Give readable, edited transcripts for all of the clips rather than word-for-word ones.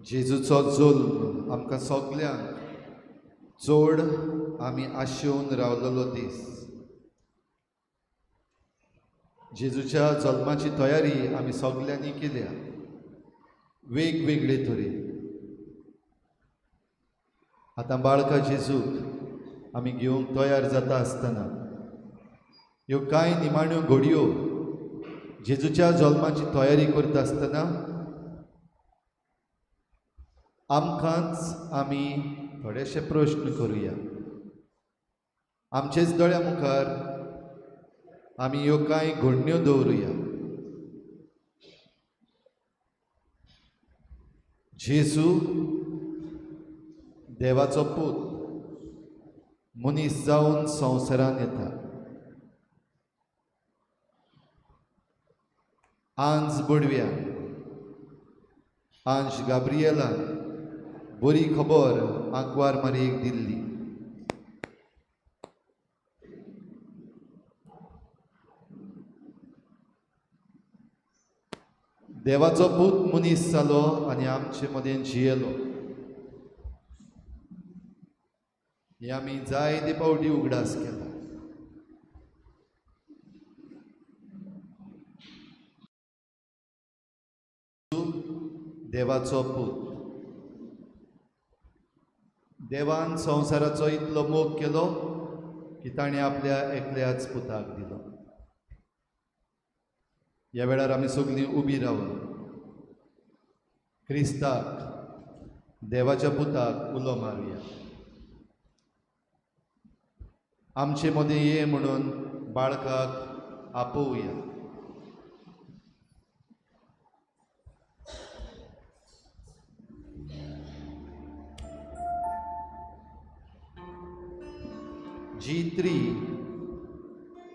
जेजूचो जल्म आमकां सगल्यांक चड आमी आशेवन रावलेलो दीस. जेजूच्या जल्माची तयारी आमी सगल्यांनी केल्या वेगवेगळे तरेन. आतां बाळका जेजूक आमी घेवंक तयार जाता आसतना ह्यो कांय निमाण्यो घडयो जेजूच्या जल्माची तयारी करता आसतना आमकांच आमी थोडेशे प्रश्न करुया. आमचेच दोळ्या मुखार आमी ह्यो कांय घडण्यो दवरुया. जेजू देवाचो पूत मनीस जावन संवसारांत येता. आंज बडव्यान आंज गाब्रिएलान बरी खबर आंकवार मारयेक दिल्ली. देवाचो पूत मनीस जालो आनी आमचे मदें जियेलो. हे आमी जायते फावटी उगडास केला. देवाचो पूत. देवान संवसाराचो इतलो मोग केलो की ताणें आपल्या एकल्याच पुताक दिलो. ह्या वेळार आमी सगळीं उबी रावन क्रिस्ताक देवाच्या पुताक उलो मारुया. आमचे मदें ये म्हणून बाळकाक आपोवया. G3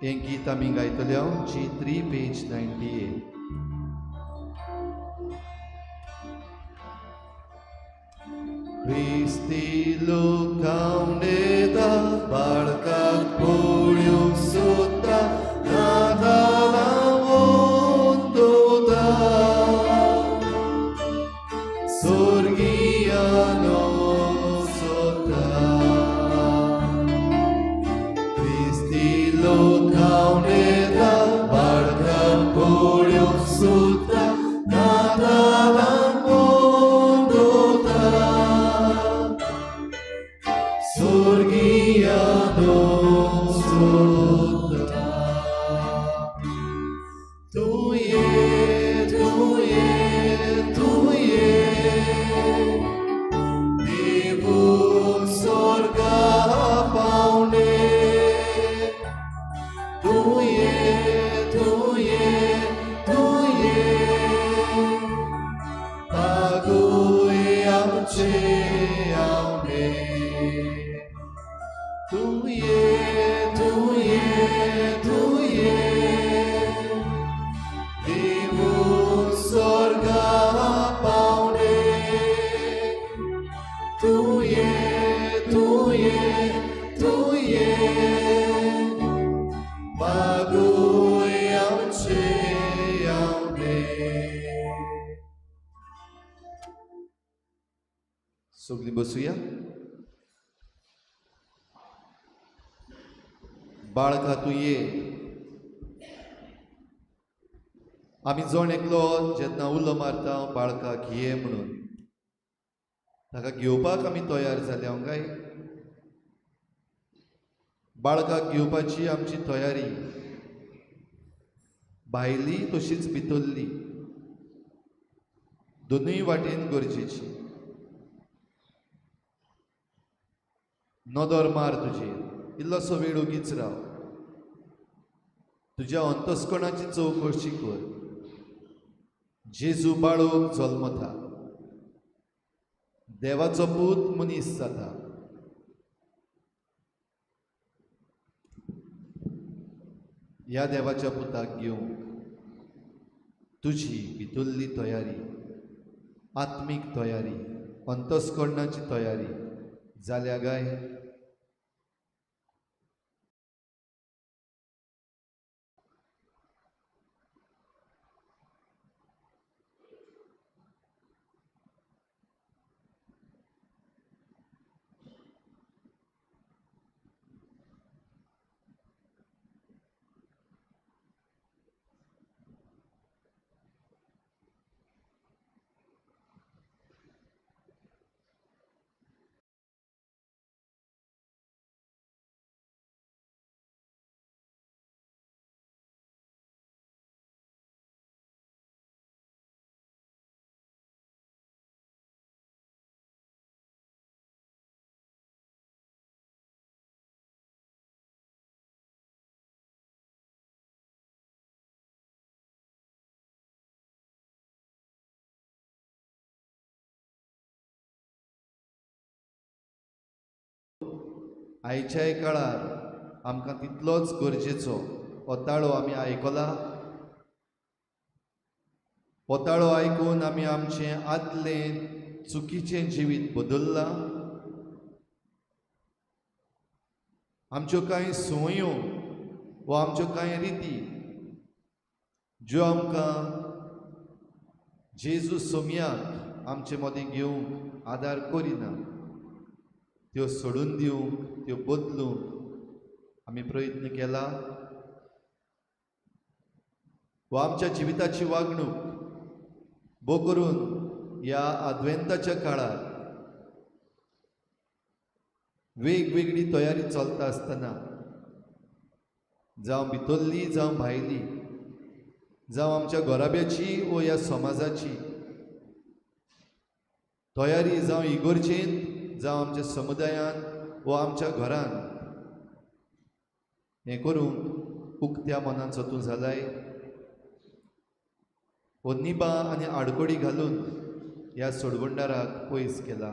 हें गीत आमी गायतले हांव. G3 page 98. Christi look da barcac purium sutta nada la mondo da sorgiano sota. Christi look da barcac purium sutta nada la Sorgiano sota. Tu ye, Divum sorga paune. Tu ye, Agui amce aune. Tu ye, Divum sorga paune. Tu ye, Bagui amce aune. Sogli बसूया. बाळका तूं ये. आमी जण एकलो जेन्ना उलो मारता बाळकाक ये म्हणून ताका घेवपाक आमी तयार जाल्या काय? बाळकाक घेवपाची आमची तयारी भायली तशीच भितरली दोनूय वाटेन गरजेची. नदर मार तुजेर. इल्लोसो वेळ उगीच राव. तुज्या अंतस्कणाची चवकशी कर. जेजू बाळोक जल्मता. देवाचो पूत मनीस जाता. ह्या देवाच्या पुताक घेवंक तुजी भितरली तयारी, आत्मीक तयारी, अंतस्करणाची तयारी जाल्या काय? आयच्याय काळार आमकां तितलोच गरजेचो ओताळो आमी आयकला. ओताळो आयकून आमी आमचें आदलें चुकीचें जिवीत बदल्लां. आमच्यो कांय संवयो वा आमच्यो कांय रिती ज्यो आमकां जेजू सोमयाक आमचे मदीं घेवंक आदार करिना, त्यो सोडून दिवंक, त्यो बदलूंक आमी प्रयत्न केला. वा आमच्या जिविताची वागणूक भोव करून ह्या आद्वेंताच्या काळार वेगवेगळी तयारी चलता आसतना, जावं भितरली जावं भायली, जावं आमच्या घोराब्याची वा ह्या समाजाची तयारी, जावं इगर्जेंत जावं आमच्या समुदायान वा आमच्या घरान, हें करूंक उक्त्या मनान चतूं जालाय. वो निबा आनी आडकोडी घालून ह्या सोडगुंडाराक पयस केला.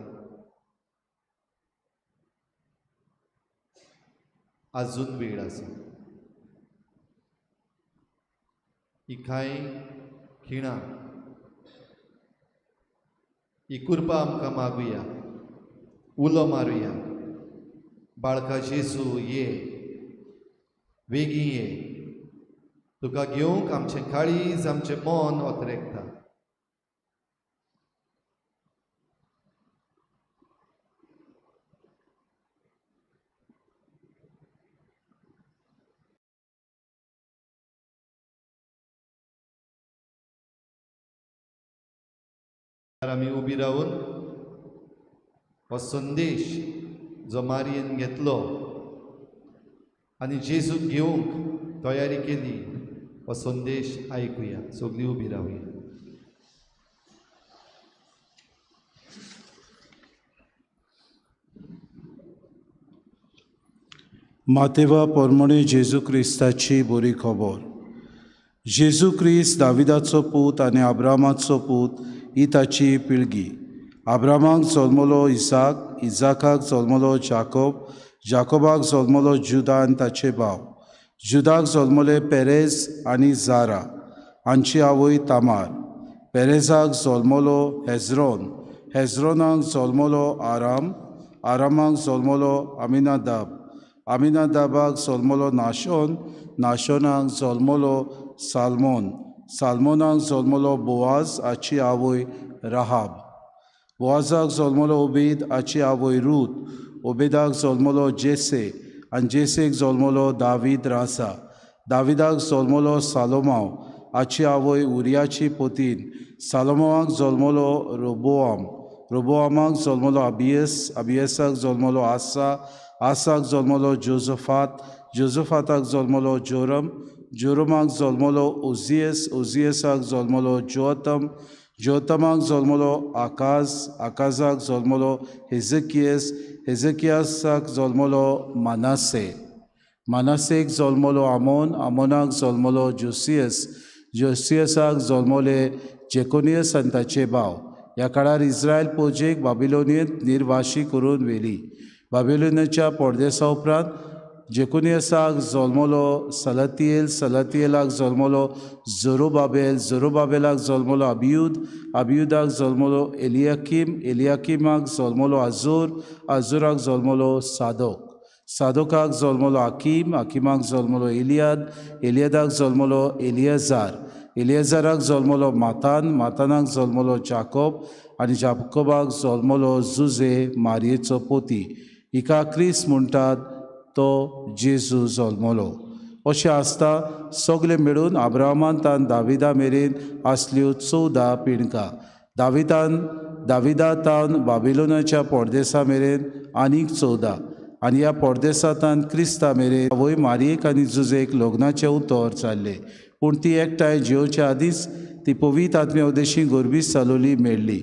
आजून वेळ आसा. ही कांय खिणां, ही कुरपा आमकां मागुया, उलो मारुया. बाळका जेजू ये, बेगीन ये. तुका घेवंक आमचें काळीज, आमचें मन ओतरेकता. आमी उबी रावन हो संदेश जो मारयेन घेतलो आनी जेजूक घेवंक तयारी केली, हो संदेश आयकुया. सगळीं उबी रावया. मातेवा पोरमणे जेजू क्रिस्ताची बरी खबर. जेजू क्रिस्त दाविदाचो पूत आनी अब्रामाचो पूत ही ताची पिळगी. अब्रामाक जल्मलो इसाक, इसाकाक जल्मलो जाकोब, जाकोबाक जल्मलो जुदा आनी ताचे भाव. जुदाक जल्मले पेरेज आनी जारा, हांची आवय तामार. पेरेजाक जल्मलो हेजरोन, हेजरोनाक जल्मलो आराम, आरामाक जल्मलो अमिनादाब, अमिनादाबाक जल्मलो नाशोन, नाशोनाक जल्मलो सालमोन, सालमोनाक जल्मलो बोआज, हाची आवय राहाब. बोआजाक जल्मलो ओबेद, हाची आवय रूत. ओबेदाक जल्मलो जेसे, आनी जेसेक जल्मलो दावीद रासा. दाविदाक जल्मलो सालोमाव, हाची आवय उरियाची पोतीन. सालोमावाक जल्मलो रोबोआम, रोबोआमाक जल्मलो अबियस, अबियसाक जल्मलो आसा, आसाक जल्मलो जोजफात, जोजफाताक जल्मलो जोरम, जोरमाक जल्मलो उजियस, उजियसाक जल्मलो जोतम, जोतमाक जल्मलो आकाज, आकाजाक जल्मलो हेजकियस, हेजकियासाक जल्मलो मानासे, मानासेक जल्मलो आमोन, आमोनाक जल्मलो जोसियस, जोसियसाक जल्मले जेकोनियस आनी ताचे भाव. ह्या काळार इस्रायल पोजेक बाबिलोनियेंत निर्वाशी करून व्हेली. बाबिलोनाच्या पडदेसा उपरांत जेकोनियसाक जल्मलो सलतियेल, सलतियेलाक जल्मलो झोरुबाबेल, झोरुबाबेलाक जल्मलो अबियूद, अबियूदाक जल्मलो एलियाकीम, एलियाकीमाक जल्मलो आजूर, आजूराक जल्मलो सादोक, सादोकाक जल्मलो आकीम, आकीमाक जल्मलो एलियाद, एलियादाक जल्मलो एलियाजार, एलियाजाराक जल्मलो मातान, मातानाक जल्मलो जाकोब, आनी जाकोबाक जल्मलो जुजे, मारयेचो पोती. हिका क्रिस्त म्हणटात, तो जेजू जल्मलो. अशें आसता सगळे मेळून अब्राहमांतान दाविदा मेरेन आसल्यो 14 पिणकां. दाविदातान बाबिलोनाच्या पडदेसा मेरेन आनीक 14, आनी ह्या पडदेसांतान क्रिस्ता मेरेन आवय मारयेक आनी जुजेक लग्नाचें उतर जाल्लें. पूण ती एकठांय जेवच्या आदींच ती पवित्र आत्म्या उदेशी गोरबीस जालोली मेळ्ळी.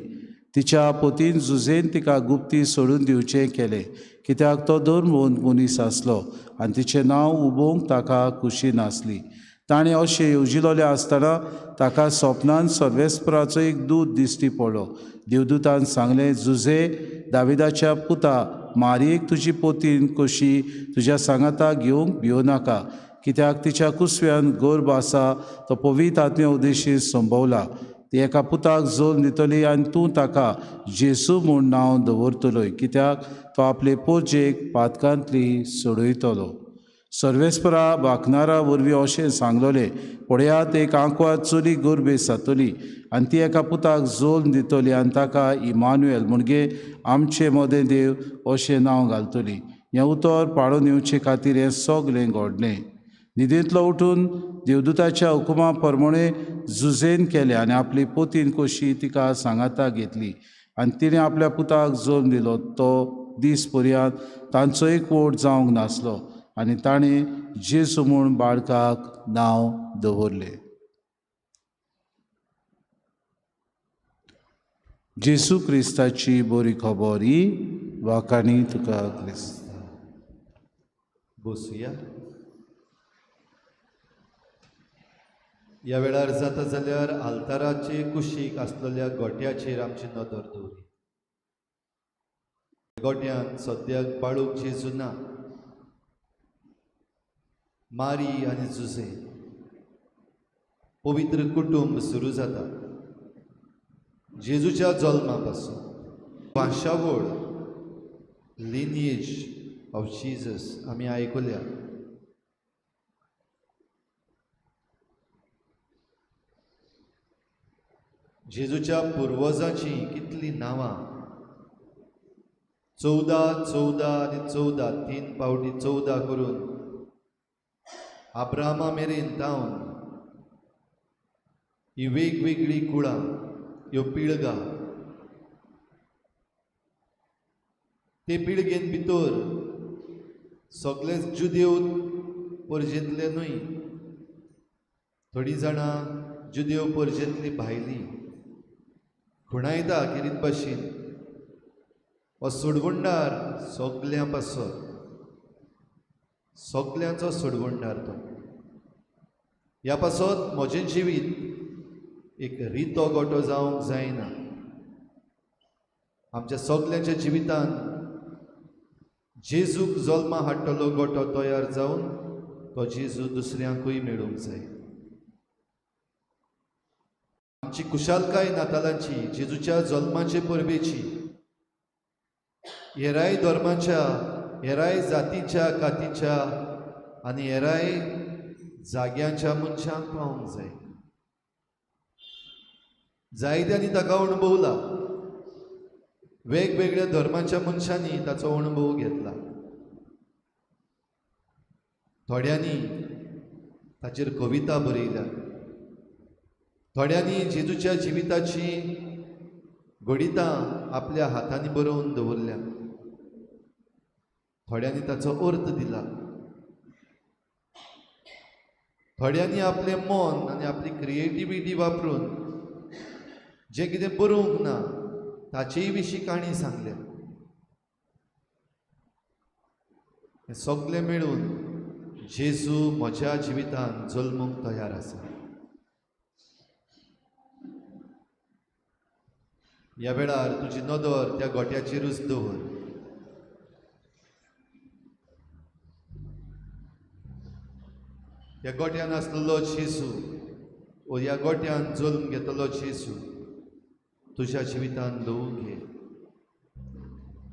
तिच्या पोतीन जुजेन तिका गुप्ती सोडून दिवचें केलें, कित्याक तो 2 मनीस आसलो आनी तिचें नांव उबोवंक ताका खुशी नासली. ताणें अशें येवजिलोलें आसतना ताका सपनान सर्वेस्पराचो एक दूत दिश्टी पडलो. देवदूतान सांगलें, जुजे, दाविदाच्या पुता, मारयेक तुजी पोतीन कशी तुज्या सांगाता घेवंक भिवनाका, कित्याक तिच्या कुसव्यान गर्भ आसा तो पवित्र आत्म्या उद्देशीत संभवला. ती एका पुताक जोल्म दितली आनी तूं ताका जेसू म्हूण नांव दवरतलोय, कित्याक तो आपले पोरचेक पातकांतली सोडयतलो. सर्वेस्परा भाकणारा वरवीं अशें सांगलोलें, पळयात एक आंकवार चली गर्भेस जातली आनी ती एका पुताक जोल्म दितली आनी ताका इमानुएल म्हणजे आमचे मदें देव अशें नांव घालतली. हें उतर पाळून येवचे खातीर हें सगलें घडलें. न्हिदेंतलो उठून देवदूताच्या हुकुमा प्रमाणे झुजेन केलें आनी आपली पोतीन कशी तिका सांगाता घेतली आनी तिणें आपल्या पुताक जल्म दिलो. तो दीस पर्यंत तांचो एकवट जावंक नासलो आनी ताणें जेसू म्हूण बाळकाक नांव दवरलें. जेसू क्रिस्ताची बरी खबर ही वाकाणी तुका क्रिस्त. बसूया. ह्या वेळार जाता जाल्यार आल्ताराचे कुशीक आसलेल्या गोट्याचेर आमची नदर दवरी. गोट्यान सद्याक बाळूक जेजू ना. मारी आनी जुजे पवित्र कुटुंब सुरू जाता. जेजूच्या जल्मा पासून वांशावळ लिनिएज ऑफ जीजस आमी आयकल्या. जेजूच्या पुर्वजांची कितली नांवां 14 14 आनी 14 3 पावटी 14 करून अब्राहमा मेरेन तावन ही वेगवेगळी कुळां, ह्यो पिळगां, ते पिळगेन भितर सगळे जुदेव परजेंतले न्हय, थोडीं जाणां जुदेव परजेंतली भायली खुणायता किरीत भाशेन हो सोडवंडार सगळ्यां पासत, सगळ्यांचो सोडवंडार तो. ह्या पासत म्हजें जिवीत एक रितो गोटो जावंक जायना. आमच्या सगळ्यांच्या जिवितान जेजूक जल्मा हाडटलो गोटो तयार जावन तो जेजू दुसऱ्यांकूय मेळूंक जाय. आमची कुशालकाय नातालांची, जेजूच्या जल्माचे परबेची हेराय धर्माच्या, हेराय जातीच्या कातीच्या आनी हेराय जाग्यांच्या मनशांक पावूंक जाय. जायत्यांनी ताका अणभवला. वेगवेगळ्या धर्माच्या मनशांनी ताचो अणभव घेतला. थोड्यांनी ताचेर कविता बरयल्या, थोड्यांनी जेजूच्या जिविताची गणितां आपल्या हातांनी बरोवन दवरल्या, थोड्यांनी ताचो अर्थ दिला, थोड्यांनी आपलें मन आनी आपली क्रिएटिविटी वापरून जें कितें बरोवंक ना ताचेय विशीं काणी सांगल्या. हें सगळें मेळून जेजू म्हज्या जिवितांत जल्मूंक तयार आसा. ह्या वेळार तुजी नदर त्या गोट्याचेरूच दवर. ह्या गोट्यान आसलेलो जेजू वो ह्या गोट्यान जल्म घेतलो जेजू तुज्या जिवितान दवरूंक घे.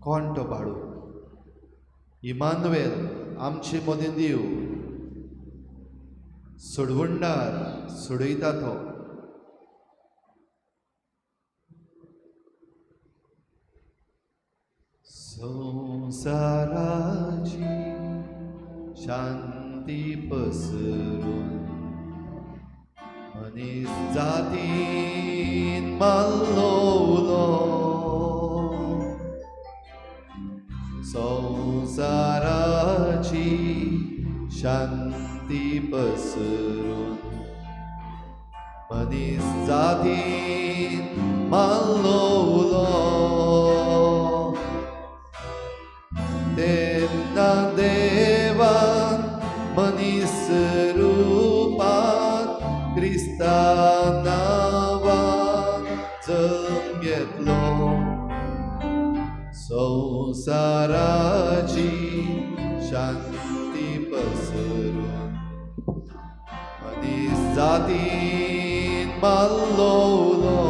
कोण तो बाळू? इमानुएल, आमचे मदें देव, सोडवंडार, सोडयता तो. संसाराची शांती पसरून मनीस जातीन माल्लोलो. संसाराची शांती पसरून मनीस जातीन माल्लोलो. तेन्ना देवान मनीस रुपान क्रिस्ता नांवान जल्म घेतलो. संसाराची शांती पसरून मनीस जातीन माल्लोलो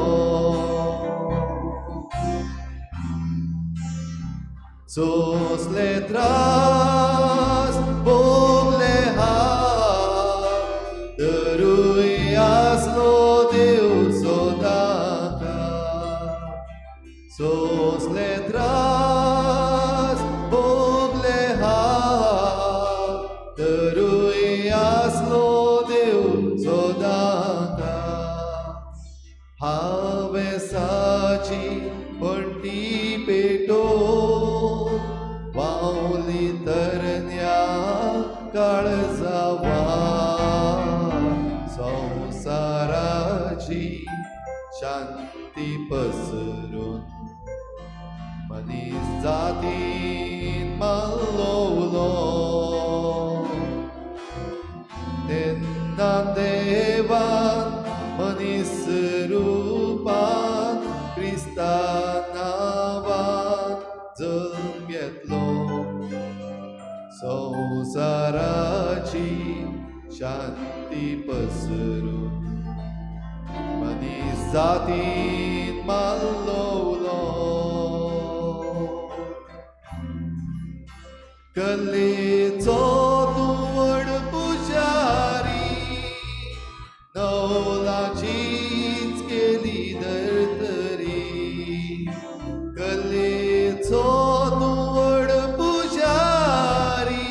सोसले त्रास भोगले हात तरूय आसलो देव सोदाका सोसले त्रास भोगले हात तरूय आसलो देव सोदाका हांवें साची पणटी पेटो वावली तरण्या काळजावा संसाराची शांती पसरून मनीस जातीन माल्लोलो तेन्ना देवान मनीस रुपान क्रिस्ता नांवान जल्म घेतलो संसाराची शांती पसरून मनीस जातीन माल्लोलो कल्लेचो तूं व्हड पुजारी नवलाचीच केली धर्तरी कल्लेचो तूं व्हड पुजारी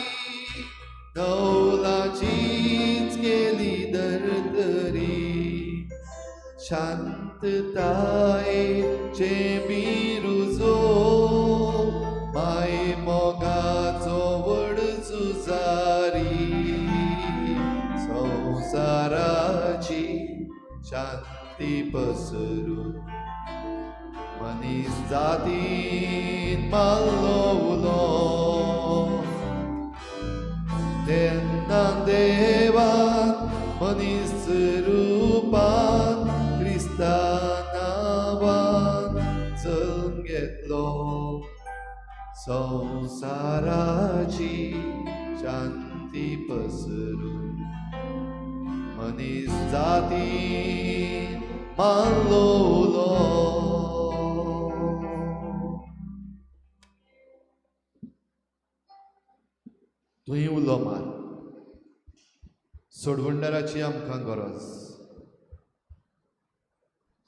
नवलाचीच केली धर्तरी शांततायेचे बिरुजो माय मोगाचो व्हड झुजारी संसाराची शांती पसरून मनीस जातीन माल्लोलो तेन्ना देवान मनीस रुपान क्रिस्ता नांवान जल्म घेतलो संसाराची शांती पसरून मनीस जातीन माल्लोलो तुही उलो मार सोडवंडाराची आमकां गरज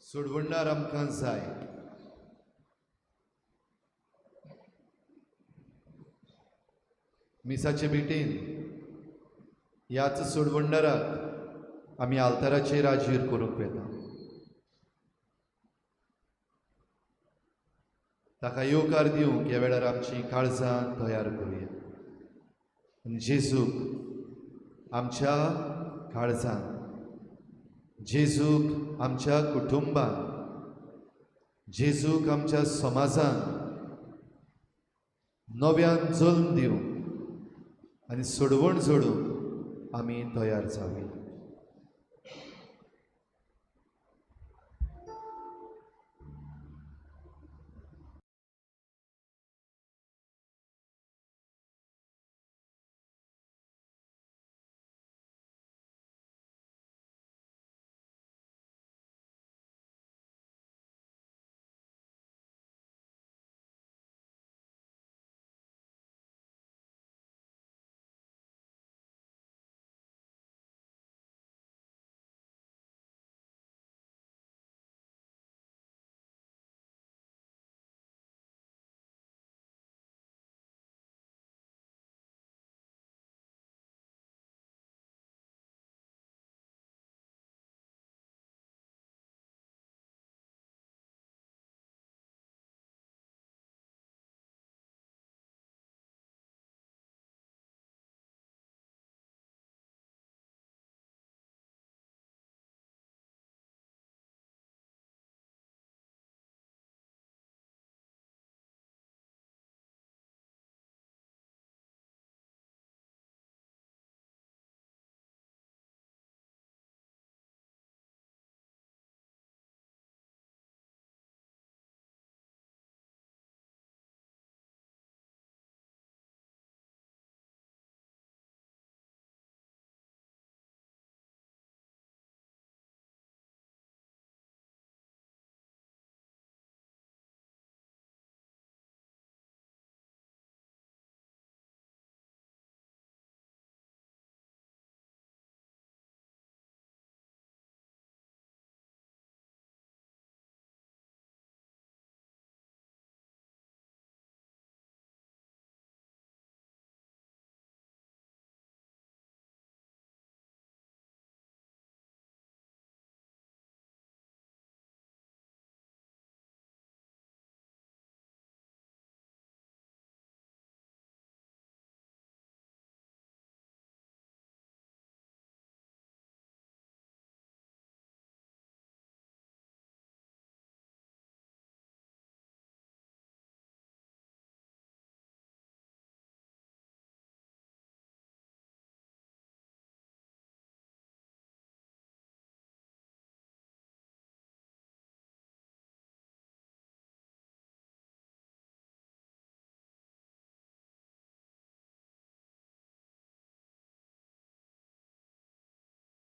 सोडवंडार आमकां जाय मिसाचे भेटेन ह्याच सोडवंडाराक आमी आल्ताराचेर राजीर करूंक येता ताका येवकार दिवंक ह्या वेळार आमची काळजां तयार करुया आनी जेजूक आमच्या काळजांत जेजूक आमच्या कुटुंबांत जेजूक आमच्या समाजांत नव्यान जल्म दिवंक आनी सोडवण जोडूंक आमी तयार जावया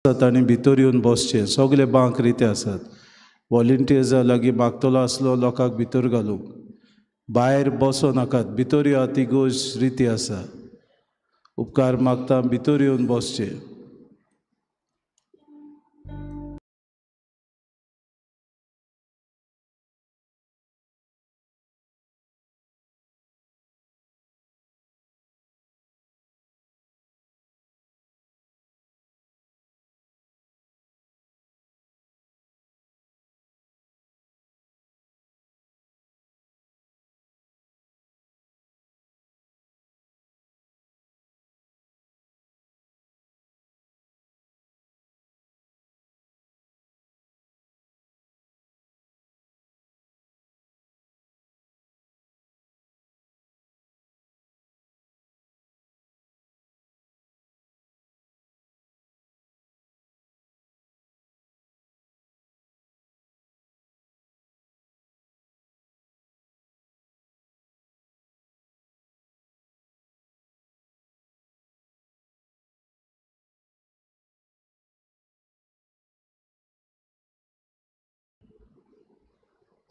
आनी भितर येवन बसचें. सगळे बांक रिते आसात. वॉलंटियर्स लागीं मागतलो आसलो लोकांक भितर घालूंक. भायर बसो नाकात, भितर येवप ती गोश्ट रिती आसा. उपकार मागता भितर येवन बसचें.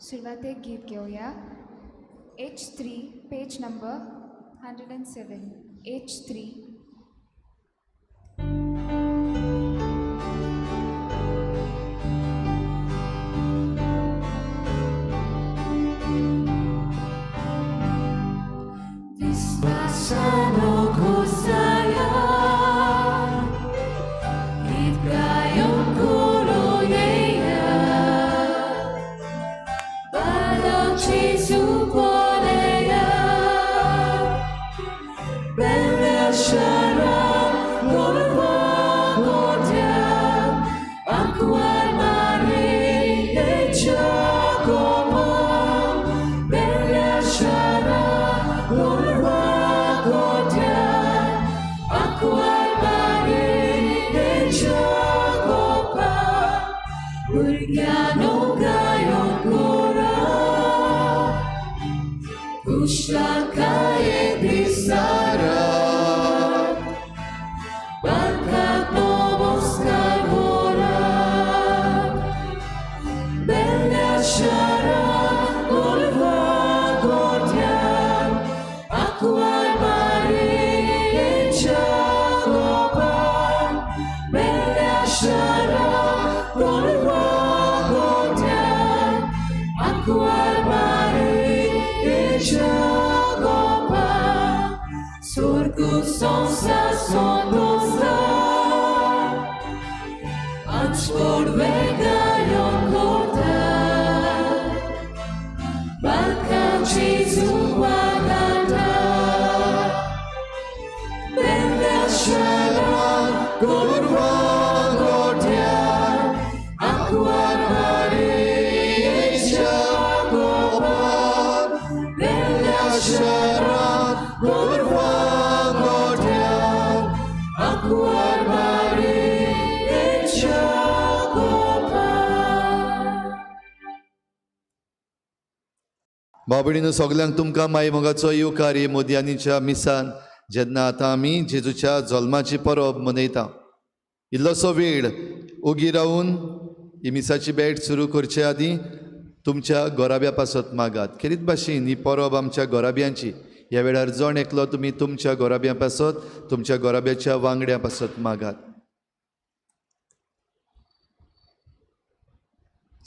सुरुवात एक गीत घेऊया. H3 page number 107. H3. बाबडीनो सगल्यांक तुमकां माय मोगाचो येवकार हे मोदयांनीच्या मिसान जेन्ना आतां आमी जेजूच्या जल्माची परब मनयता. इल्लोसो वेळ ओगी रावन ही मिसाची भेट सुरू करचे आदीं तुमच्या गोराब्या पासत मागात. खेरीत भाशेन ही परब आमच्या गोराब्यांची. ह्या वेळार जण एकलो तुमी तुमच्या गोराब्या पासत तुमच्या गोराब्याच्या वांगड्या पासत मागात.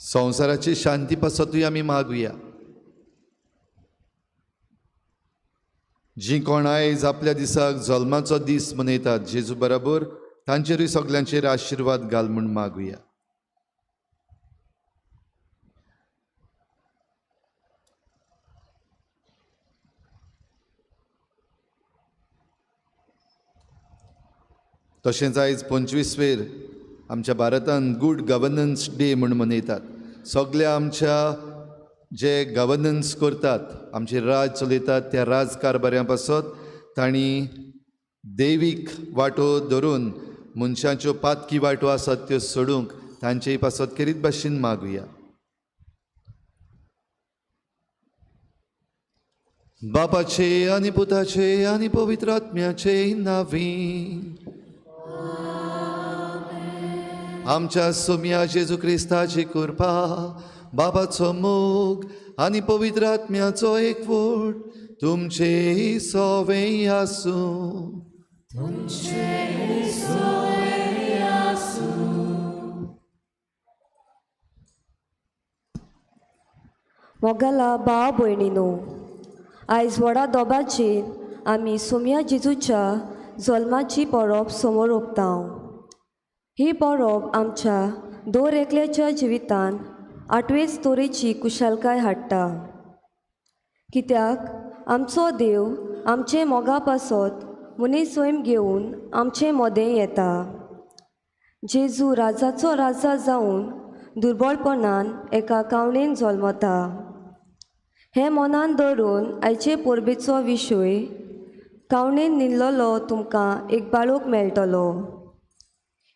संवसाराची शांती पासतूय आमी मागुया. जी कोण आयज आपल्या दिसाक जल्माचो दीस मनयतात जेजू बरोबर तांचेरूय सगल्यांचेर आशिर्वाद घाल म्हूण मागुया. तशेंच आयज 25वेर आमच्या भारतान गूड गव्हर्नन्स डे म्हूण मनयतात. सगल्या आमच्या जे गव्हर्नन्स करतात आमचे राज चलयतात त्या राजकारभाऱ्यां पासत तांणी देवीक वाटो धरून मनशांच्यो पातकी वाटो आसात त्यो सोडूंक तांचेय पासत खेरीत भाशेन मागुया. बापाचे आनी पुताचे आनी पवित्र आत्म्याचे नांवी. आमच्या सोम्या जेजू क्रिस्ताची कृपा, बाबाचो मोग आनी पवित्र आत्म्याचो एकवट तुमचे सवे आसूं. मोगाला भाव भयणीनो, आयज व्हडा दोबाचेर आमी सोम्या जेजूच्या जल्माची परब समोर ओंपतांव. ही परब आमच्या दर एकल्याच्या जिवितान आठवेच तोरेची कुशलकाय हाडटा. कित्याक आमचो देव आमचे मोगा पासत मनीस स्वयं घेवन आमचें मोदें येता. जेजू राजाचो राजा जावन दुर्बळपणान एका कावणेन जल्मता. हें मनान दवरून आयचे परबेचो विशय कावणेन न्हिदलोलो तुमकां एक बाळोक मेळटलो.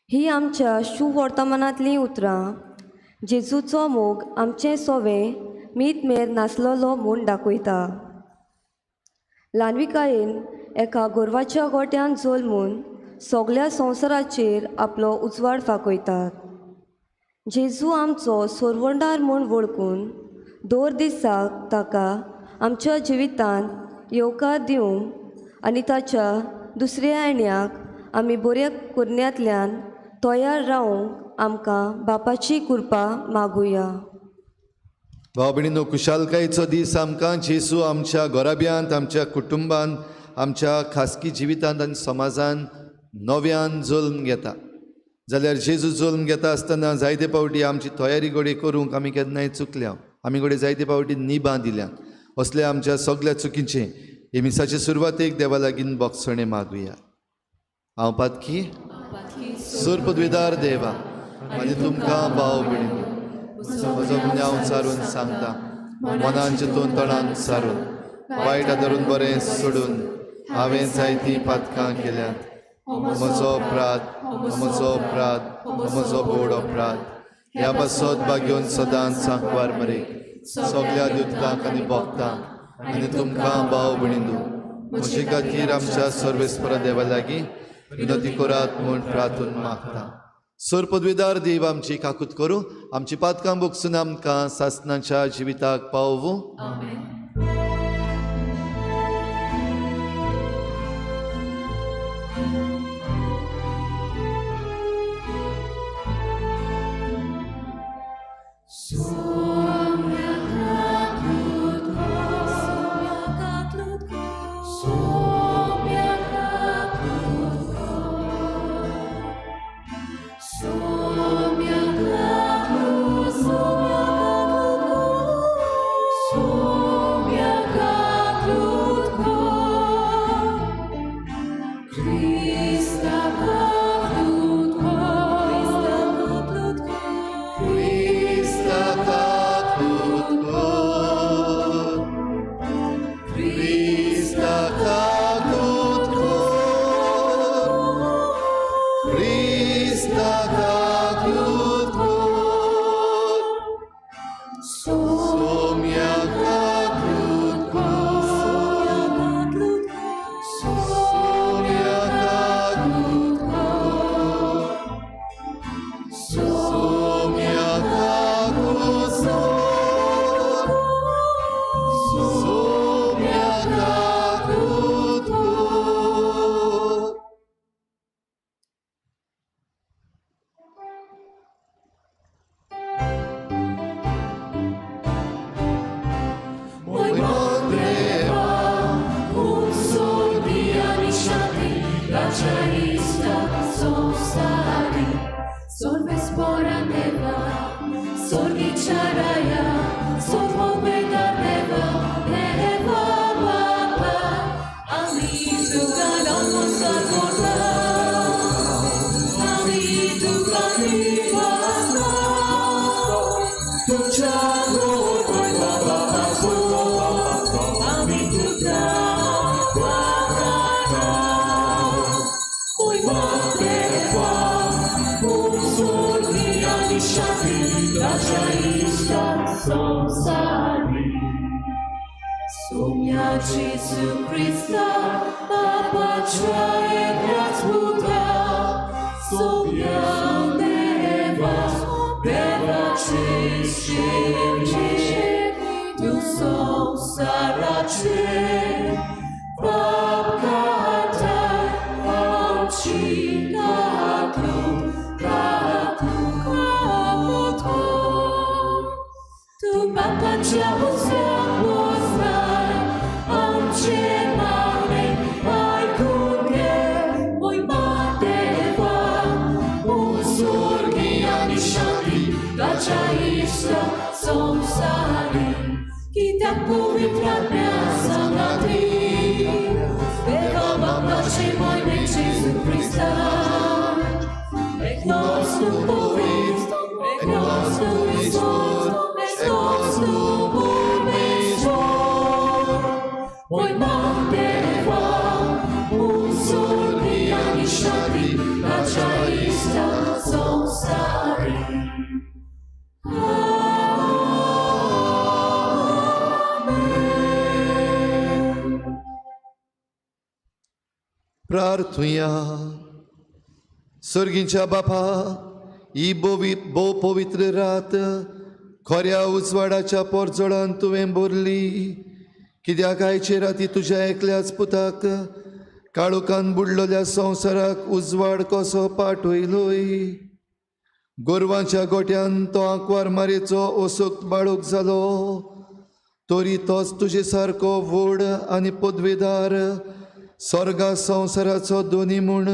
ही आमच्या शुभ वर्तमानांतलीं उतरां जेजूचो मोग आमचें सोवें मीत नासलोलो म्हूण दाखयता. ल्हानविकायेन एका गोरवाच्या गोट्यान जल्मून सगल्या संवसाराचेर आपलो उजवाड फाकयतात. जेजू आमचो सोरवंडार म्हूण वळखून दर दिसाक ताका आमच्या जिवितांत येवकार दिवंक आनी ताच्या दुसऱ्या येण्याक आमी बऱ्या कुरण्यांतल्यान तयार रावंक आमकां बापाची कृपा मागुया. भाव भयणीनो, कुशालकायेचो दीस आमकां जेजू आमच्या घोराब्यांत, आमच्या कुटुंबांत, आमच्या खासगी जिवितांत आनी समाजांत नव्यान जल्म घेता. जाल्यार जेजू जल्म घेता आसतना जायते फावटी आमची तयारी घोडी करूंक आमी केन्नाय चुकल्या. आमी घोडी जायते फावटी निबां दिल्या. असल्या आमच्या सगल्या चुकींचें हे मिसाचे सुरवातेक देवा लागीं बोगसणे मागुया. हांव पातकी सुरपदवीदार देवा आनी तुमकां भाव भयणी म्हजो गुन्यांव सारून सांगता, मनान चिंतून तोंडान सारून वायट धरून बरें सोडून हांवें जायतीं पातकां केल्यात. म्हजो बोड अपराध ह्या बसत बागेवन सदांच सांकवार मरे सगल्या दिवतांक आनी भोगतांक आनी तुमकां भाव भयणींनो म्हजे खातीर आमच्या सर्वेस्परा देवा लागीं विनंती करात म्हूण प्रार्थून मागता. सर पदवीदार देव आमची काकूत करूं, आमची पातकां भोगसून आमकां सासणाच्या जिविताक पावूं. Gesù Cristo, Papa, Cioè, Grazmuta, Sobiane tu संसाराचे पाप खाता आमची तू बापाच्या हुस्यात बसलाय आमचे मागणे ऐकून घे महिमा देवा स्वर्गीय आणि शांती त्याच्या इष्ट संसारी कित्याक पवित्र आत्म्या सांगाती देवा बापाचे महिमे जेजू ख्रिस्ता एक नॉस तू पवित्र एक नॉस तू ईश्वर एक नॉस तू परमेश्वर महिमा देवा स्वर्गीय आणि शांती त्याच्या इष्ट संसारी प्रार्थुया. सर्गीच्या बापा, ही भोव पवित्र रात खऱ्या उजवाडाच्या पोरजोळान तुवें भरली. कित्याक आयचे राती तुज्या एकल्याच पुताक काळोखान बुडलेल्या संवसाराक उजवाड कसो पाठयलोय. गोरवांच्या गोट्यान तो आंकवार मारेचो ओसूक बाळूक जालो, तरी तोच तुजे सारको व्हड आनी पदवेदार स्वर्गा संवसाराचो दोनी म्हूण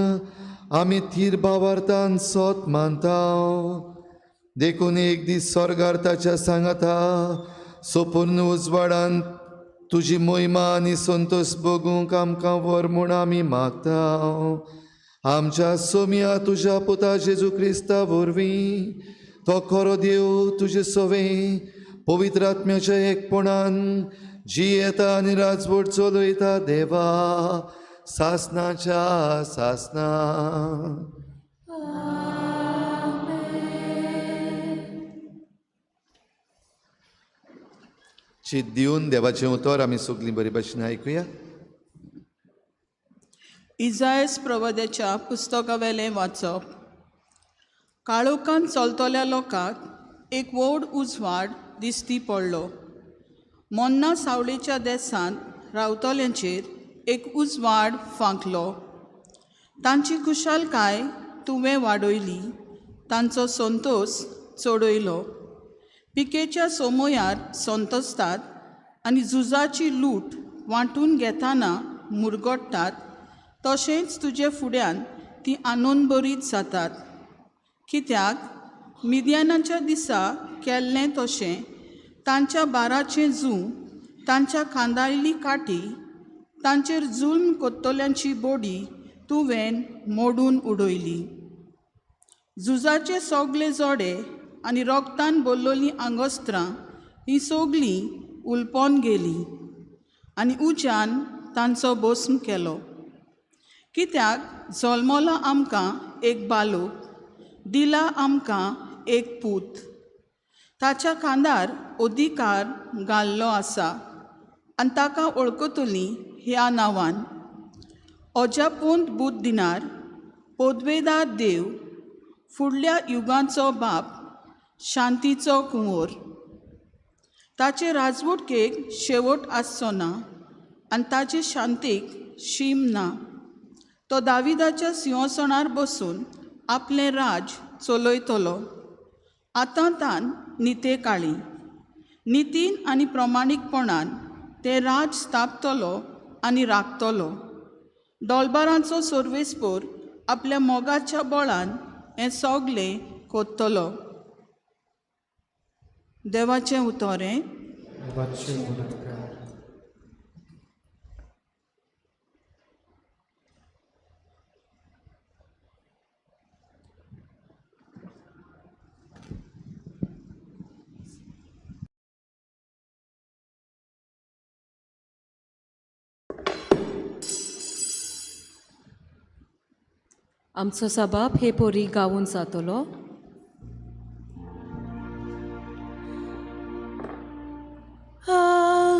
आमी थीर भावार्थान सोत मानता. देखून एक दीस स्वर्गार ताच्या सांगाता सोपूर्ण उजवाडान तुजी महिमा आनी संतोष भोगूंक आमकां वर म्हूण आमी मागता. आमच्या सोम्या तुज्या पुता जेजू क्रिस्ता वरवीं तो खरो देव तुजे सवें पवित्र आत्म्याच्या एकपणान जी येता आनी राजवट चलयता देवा सासनाच्या सासना. चित दिवन देवाचें उतर आमी सगळीं बरे भाशेन आयकुया. इजायस प्रवदेच्या पुस्तकावेलें वाचप. काळोखान चलतल्या लोकांक एक व्हड उजवाड दिश्टी पडलो. मोन्ना सावळेच्या देसांत रावतल्यांचेर एक उजवाड फांकलो. तांची खुशालकाय तुवें वाडयली, तांचो संतोष चडयलो. पिकेच्या सोमोयार संतोसतात आनी झुजाची लूट वांटून घेतना मुरगडटात, तशेंच तुजे फुड्यान ती आनंदभरीत जातात. कित्याक मिद्यानाच्या दिसा केल्लें तशें तांच्या बाराचें जूं, तांच्या खांदायली काठी, तांचेर जुल्म कोत्तोल्यांची बोडी तुवें मोडून उडयली. झुजाचे सोगले जोडे आनी रोगतान बोल्लोलीं आंगोस्त्रां हीं सगलीं उलपोन गेलीं आनी उज्यान तांचो भस्म केलो. कित्याक जल्मलो आमकां एक बालूक, दिला आमकां एक पूत. ताच्या खांदार अधिकार घाल्लो आसा आनी ताका वळखतलीं ह्या नांवान: अजापोंत बुध दिनार, पदवेदार देव, फुडल्या युगांचो बाप, शांतीचो कुंवर. ताचे राजवटकेक शेवट आसचो ना आनी ताचे शांतीक शीम ना. तो दाविदाच्या सिंहासनार बसून आपलें राज चलयतलो. आतां तान निते काळी नितीन आनी प्रमाणीकपणान ते राज स्थापतलो आनी राखतलो. डॉलबारांचो सर्वेस्पोर आपल्या मोगाच्या बळान हें सगलें कोत्तलो. देवाचें उतोरें. आमचो सबाब हे पोरी गावून जातलो.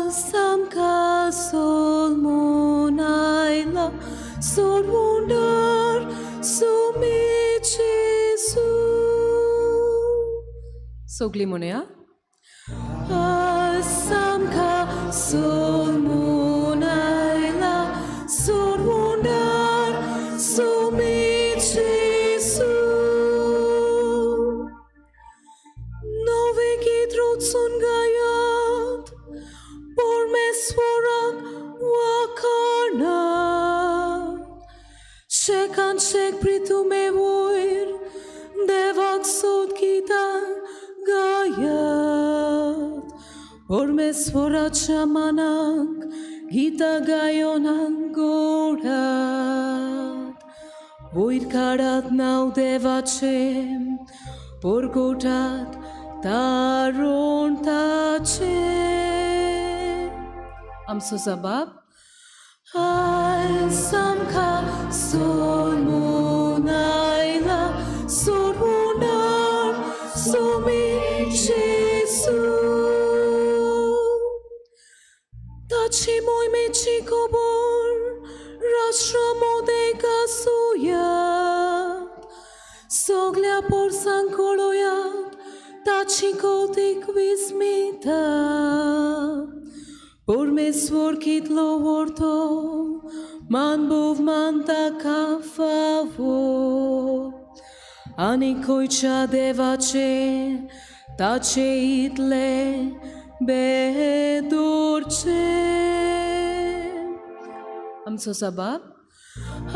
Samka solmon ayla sormundar sumi Jesu. सोगली म्हणया. sol moon ayla sorwundar sumit Jesu nowy gidrot sungayat pormesvorak wakarna Shekan shek pritume voir devak sod gita gayat Pormesvorat shamanak gita gayonan gorat Voir karat nau devachem porgotat taron tache आमचो जबाब Ay samka sol moon ayla sorwundar sumit Jesu Tachi moy mechi kobor rashtra mode kasuyat Soglia porsan koloyat tachi kotik vismita Pormesvor kitlo vorto man bov man takafavo Ani koicha devache tache itle bedurche आमचो जबाब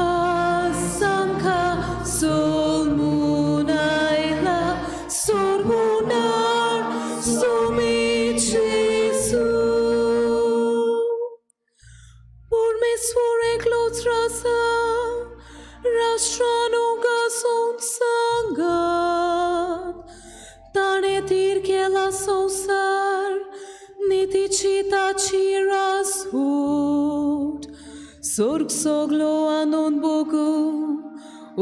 Asamka sol moon ayla sorwundar sumit Jesu Pormesvor eklot rasa rashtrano gason sangat Tane tir kela sonsar niti chita chirasut Sorg soglo anon bogu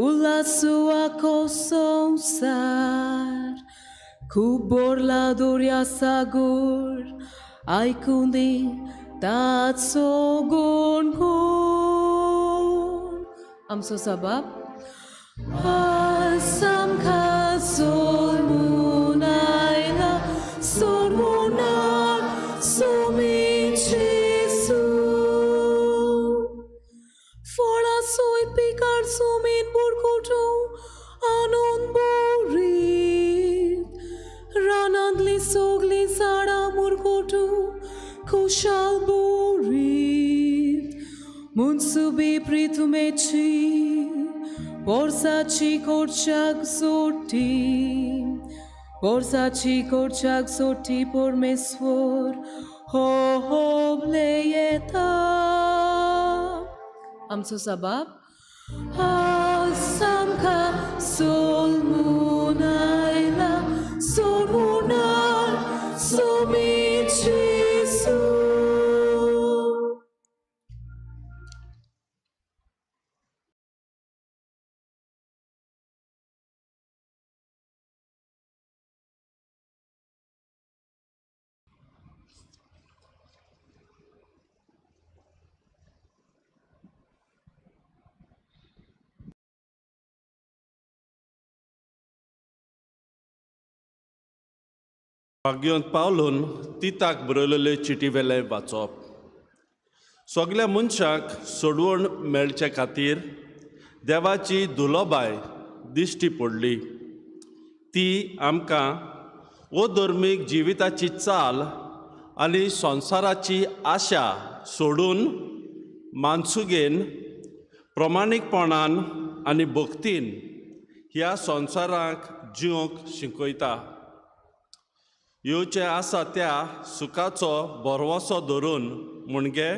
ulasu ako sonsar Kubor la doria sagur aikundi tat sogon gon आमचो जबाब Asamka sol moon ayla sorwundar sumit Jesu Fora soit pikar sumin burkoto anon borit Ranandli sogli sara murkoto kushal borit Munsubi pritumechi Porsachi korchak korchak soti pormesvor hobleyeta आमचो जबाब Asamka sol moon ayla sorwundar sumit Jesu भाग्योंत पावलून तिताक बरयलेले चिटीवेले वाचप सगल्या मनशाक सोडवण मेळचे खातीर देवाची दुलोबाय दिश्टी पडली ती आमकां अधर्मीक जिविताची चाल आनी संवसाराची आशा सोडून मानसुगेन प्रमाणीकपणान आनी भक्तीन ह्या संवसाराक जिवंक शिकयता येवचें आसा त्या सुखाचो भरवोसो धरून म्हणजे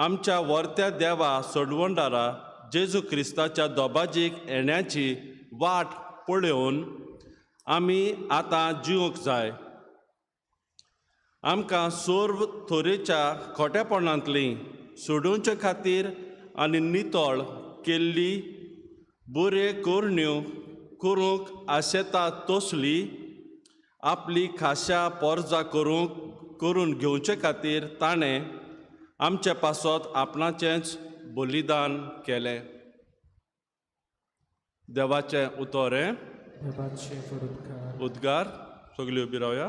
आमच्या वर्त्या देवा सोडवणदारा जेजू क्रिस्ताच्या दोबाजीक येण्याची वाट पळोवन आमी आतां जिवंक जाय आमकां सर्व तरेच्या खोटेपणांतलीं सोडूंचे खातीर आनी नितळ केल्ली बऱ्यो करण्यो करूंक आशेता तसली आपली खाशा पर्जा करून घेवचे खातीर ताणें आमचे पासत आपणाचेंच बलिदान केलें देवाचें उतोरें उद्गार सगळीं उबी रावया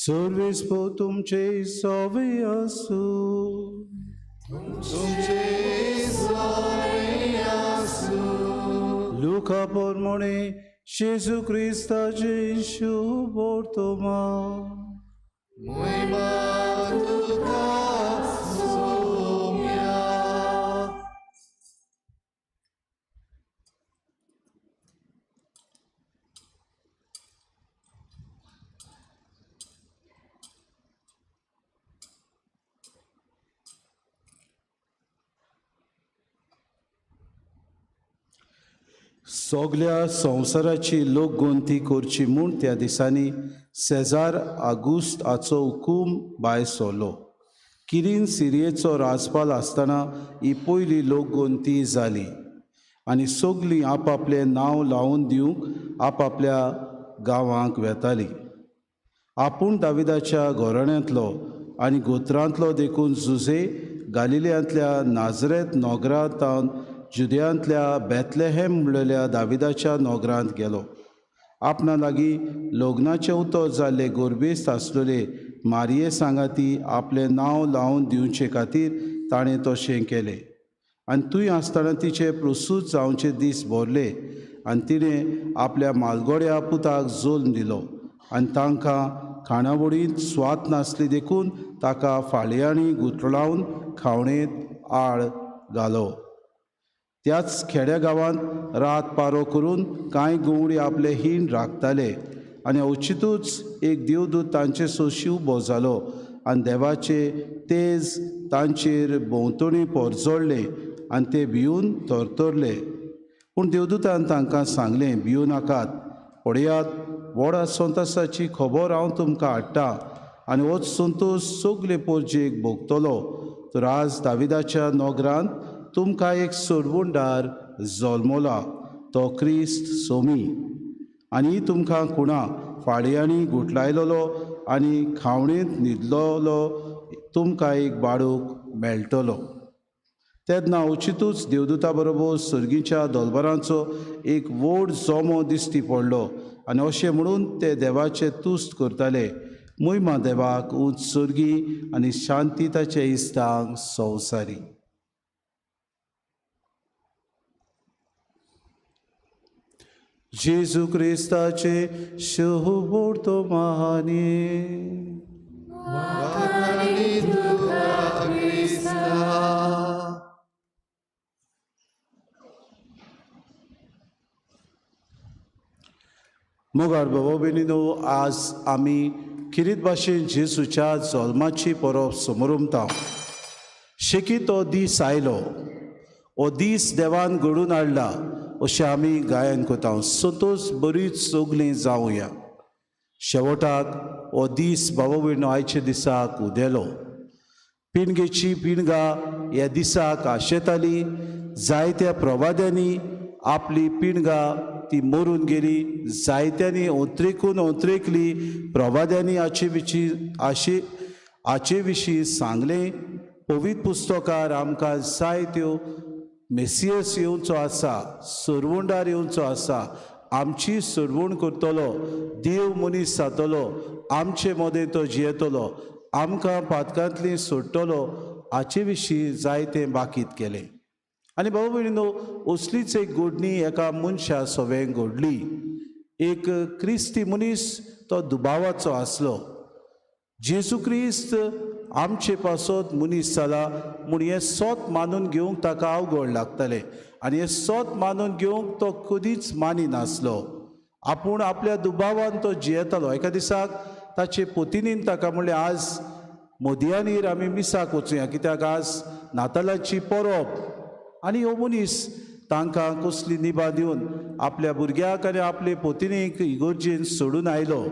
सर्वेस्पो तुमचे सवे आसू. लुका पोरमोणे जेजू क्रिस्ताचे शुभ वर्तमा. सगल्या संवसाराची लोकगोंती करची म्हूण त्या दिसांनी सेजार आगुस्त हाचो हुकूम भायर सरलो. किरीन सिरियेचो राजपाल आसतना ही पयली लोकगोंती जाली आनी सगलीं आपआपलें नांव लावन दिवंक आपआपल्या गांवांक वेतालीं. आपूण दाविदाच्या घराण्यांतलो आनी गोत्रांतलो देखून जुजे गालिल्यांतल्या नाजरेत नोगरांतावन जुदेयांतल्या बेतलेहेम म्हणलेल्या दाविदाच्या नोगरांत गेलो. आपणा लागीं लग्नाचें उतर जाल्ले गोरबेस्त आसलेले मारये सांगाती आपलें नांव लावन दिवचे खातीर ताणें तशें केलें. आनी थंय आसतना तिचे प्रसूत जावचे दीस भरले आनी तिणें आपल्या मालगोड्या पुताक जोल्म दिलो आनी तांकां खाणावळींत स्वात नासली देखून ताका फाळयांनी गुठलावन खावणेंत आड घालो. त्याच खेड्या गांवांत रात पारो करून कांय गवळी आपले हीण राखताले आनी अवचितूच एक देवदूत तांचे सोशी उबो जालो आनी देवाचे तेज तांचेर भोंवतणी परजोडलें आनी ते भिवून तरतरले. पूण देवदूतान तांकां सांगलें, भिवू नाकात. पळयात, व्हड संतोसाची खबर हांव तुमकां हाडटां आनी होच संतोस सगले पोरजेक भोगतलो. तर आज दाविदाच्या नोगरांत तुमकां एक सोडवणदार जल्मला, तो क्रिस्त सोमी. आनी तुमकां कुणा फाळयांनी गुठलायलोलो आनी खावणेंत न्हिदलोलो तुमकां एक बाळूक मेळटलो. तेन्ना अवचितूच देवदूता बरोबर सर्गीच्या दोलबारांचो एक व्हड जोमो दिश्टी पडलो आनी अशें म्हणून ते देवाचे तुस्त करताले, महिमा देवाक उंच सर्गी आनी शांती ताचे इश्टांक संवसारी. जेजू क्रिस्ताचे शुभ वर्तमानी. मोगार बाबा बेनिनो, आज आमी किरीत भाशेन जेजूच्या जल्माची परब समोरुमता. शेकी तो दीस आयलो, हो दीस देवान घडून हाडला अशें आमी गायन कोता. संतोश बरीच सगलीं जावया. शेवटाक हो दीस बाबा भयणो आयचे दिसाक उदेलो. पिणगेची पिणगा ह्या दिसाक आशेताली. जायत्या प्रवाद्यांनी आपली पिणगा ती मरून गेली. जायत्यांनी ओंत्रेकून ओंत्रेकली. प्रवाद्यांनी हाचे विशीं सांगलें. पवित्र पुस्तकार आमकां जायत्यो मेसियस येवचो आसा, सोडवणदार येवचो आसा, आमची सोडवण करतलो, देव मनीस जातलो, आमचे मदें तो जियेतलो, आमकां पातकांतली सोडटलो, हाचे विशीं जायतें बाकीत केलें. आनी बाबा भयणीनो, असलीच एक घडणी एका मनशा सवें घडली. एक क्रिस्ती मनीस तो दुबावाचो आसलो. जेजू क्रिस्त आमचे पासत मनीस जाला म्हूण हें सोत मानून घेवंक ताका अवघड लागतालें आनी हें सोत मानून घेवंक तो कधीच मानी नासलो. आपूण आपल्या दुबावान तो जियेतालो. एका दिसाक ताचे पत्नीन ताका म्हणलें, आज मोदयांनीर आमी मिसाक वचुया, कित्याक आज नातालाची परब. आनी हो मनीस तांकां कसली निभा दिवन आपल्या भुरग्याक आनी आपले पत्नीक इगोर्जेन सोडून आयलो.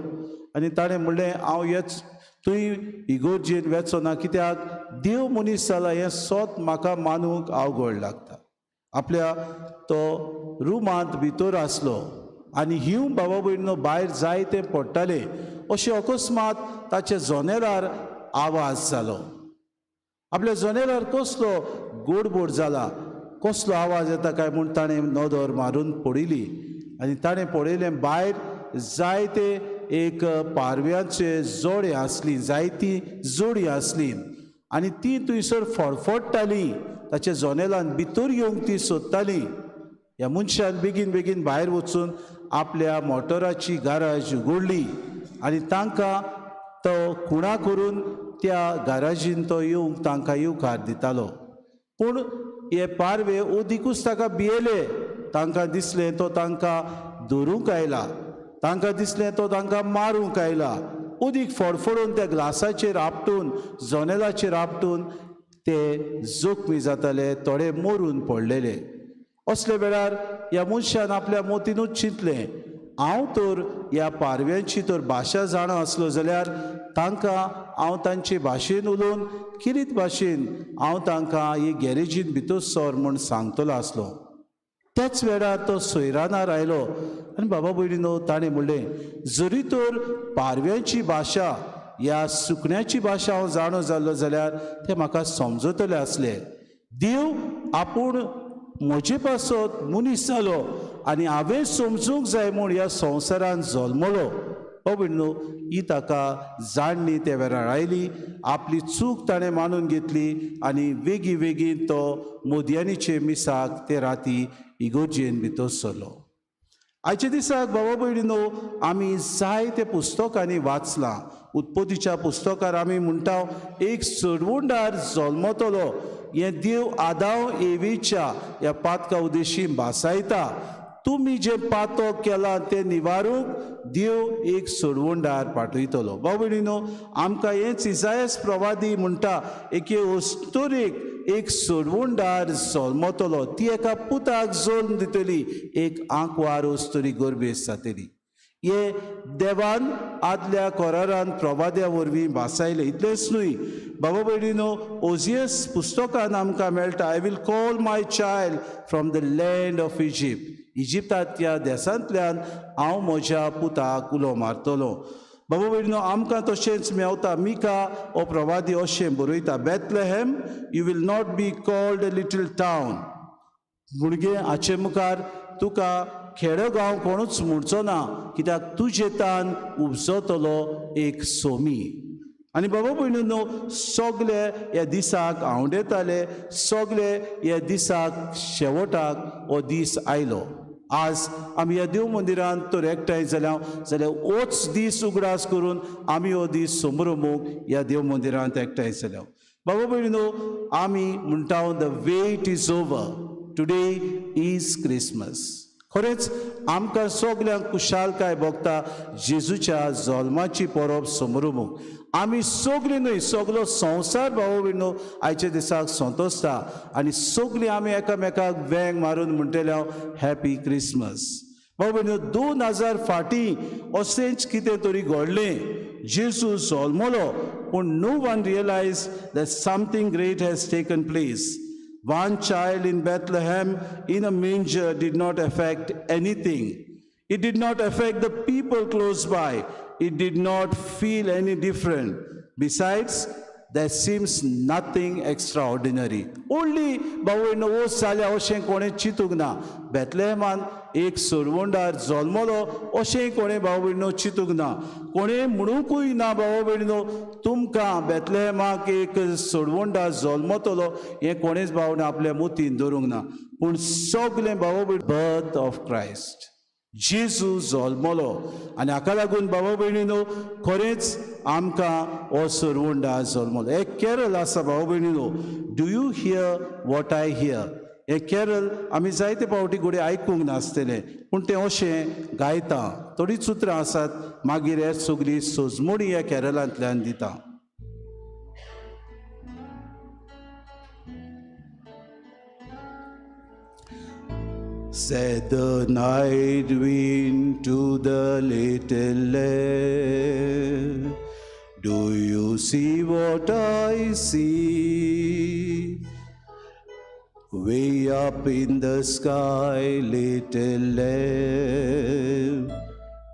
आनी ताणें म्हणलें, हांव हेच तुय इगोर्जेन वेचना, कित्याक देव मनीस जाला हें सोत म्हाका मानूंक अवघड लागता. आपल्या तो रुमांत भितर आसलो आनी हिंव बाबा भयणीनो भायर जायते पडटाले. अशें अकस्मात ताच्या जनेलार आवाज जालो. आपल्या जनेलार कसलो गोडबोड जाला, कसलो आवाज येता काय म्हूण ताणें नदर मारून पडिली. आनी ताणें पळयलें, भायर जायते एक पारव्याचे जोडी आसली, जायती जोडी आसली आनी ती थंयसर फडफडटाली, ताच्या जनेलान भितर येवंक ती सोदताली. ह्या मनशान बेगीन बेगीन भायर वचून आपल्या मोटराची गाराज उगडली आनी तांकां तो खुणा करून त्या गाराजीन तो येवंक तांकां येवकार दितालो. पूण हे पारवे ओदीकूच ताका भियेले. तांकां दिसलें तो तांकां धरूंक आयला, तांकां दिसलें तो तांकां मारूंक आयला. उदीक फडफडून त्या ग्लासाचेर आपटून, जनेलाचेर आपटून ते जखमी जाताले, थोडे मरून पडलेले. असले वेळार ह्या मनशान आपल्या मोतीनूच चिंतलें, हांव तर ह्या पारव्यांची तर भाशा जाणा आसलो जाल्यार तांकां हांव तांचे भाशेन उलोवन किरीत भाशेन हांव तांकां ही गॅरेजीन भितर सर म्हूण सांगतलो आसलो. त्याच वेळार तो सोयरानार आयलो आनी बाबा भयणीनो ताणें म्हणलें, जरी तर पारव्यांची भाशा ह्या सुकण्याची भाशा हांव जाणो जाल्लो जाल्यार तें म्हाका समजतलें आसलें. देव आपूण म्हजे पासत मनीस जालो आनी हांवें समजूंक जाय म्हूण ह्या संवसारांत जल्मलो. हो भयणीनो, ही ताका जाणणी त्या वेळार आयली. आपली चूक ताणें मानून घेतली आनी वेगी बेगीन तो मोदयांनीचे मिसाक ते राती इगोर्जेन भितर सरलो. आयच्या दिसाक बाबा भयणीनो, आमी जायते पुस्तकांनी वाचलां. उत्पत्तीच्या पुस्तकार आमी म्हणटा एक चडवणदार जल्मतलो. हें देव आदाव एवीच्या ह्या पातका उद्देशी भासायता. तुमी जे पातक केला ते निवारूंक देव एक सोडवणदार पाठयतलो. भाव भयणीनो, आमकां हेंच इसायास प्रवादी म्हणटा, एके अस्तोरेक एक सोडवणदार जल्मतलो. ती एका पुताक जल्म दितली, एक आंकवार अस्तोरी गर्भेस जातली. हे देवान आदल्या कोरारान प्रवाद्या वरवीं भासायले. इतलेंच न्हय बाबा भयणीनो, ओजियस पुस्तकान आमकां मेळटा, I will call my child from the land of Egypt. इजिप्तांतल्या देसांतल्यान हांव म्हज्या पुताक उलो मारतलो. बाबा भयणीनो, आमकां तशेंच मेवता. मिका हो प्रवादी अशें बरयता, Bethlehem you will not be called a little town. भुरगे हाचे मुखार तुका खेडेगांव कोणूच म्हणचो ना, कित्याक तुजे तान उपजतलो एक सोमी. आनी बाबा भयणीनो, सगळे ह्या दिसाक आवडेताले, सगळे ह्या दिसाक शेवटाक हो दीस आयलो. आज आमी ह्या देव मंदिरांत तर एकठांय जाल्यार होच दीस उगडास करून आमी हो दीस समरमूंक ह्या देव मंदिरांत एकठांय जाल्या. बाबा भयणीनो, आमी म्हणटा the wait is over, today is Christmas. खरेंच आमकां सगल्यांक कुशालकाय भोगता जेजूच्या जल्माची परब समरुमूंक. आमी सगळीं न्हय, सगलो संवसार भाव भयणो आयच्या दिसाक संतोसता आनी सगळीं आमी एकामेकाक वेंग मारून म्हणटले हॅपी क्रिसमस. भाव भयणो, 2000 फाटीं अशेंच कितें तरी घडलें. जेजू जल्मलो, पूण no one realise that something great has taken place. One child in Bethlehem in a manger did not affect anything. It did not affect the people close by. It did not feel any different. Besides, there seems nothing extraordinary. Only बावयनो ओस जाल्या अशें कोणें चिंतूंक ना. बेथलेहमान एक सोडवणदार जल्मलो अशें कोणें भाव भयणो चिंतूंक ना. कोणें म्हणूंकूय ना भाव भयणो तुमकां बेथलेहमाक एक सोडवणदार जल्मतलो हें कोणेंच भावना आपल्या मोतीन धरूंक ना. पूण सगलें भाव भयण बर्थ ऑफ क्रायस्ट, जेजू जल्मलो. आनी हाका लागून बाबा भयणीनो, खरेंच आमकां हो सोडवणदार जल्मलो. एक कॅरल आसा भाव भयणीनो, do you hear what I hear. हे कॅरल आमी जायते फावटी घोडे आयकूंक नासतले, पूण तें अशें गायता. थोडींच उतरां आसात, मागीर हे सगळी सोजमोडी ह्या कॅरलांतल्यान दिता. Said the night wind to the little lamb, do you see what I see? Way up in the sky, little lamb,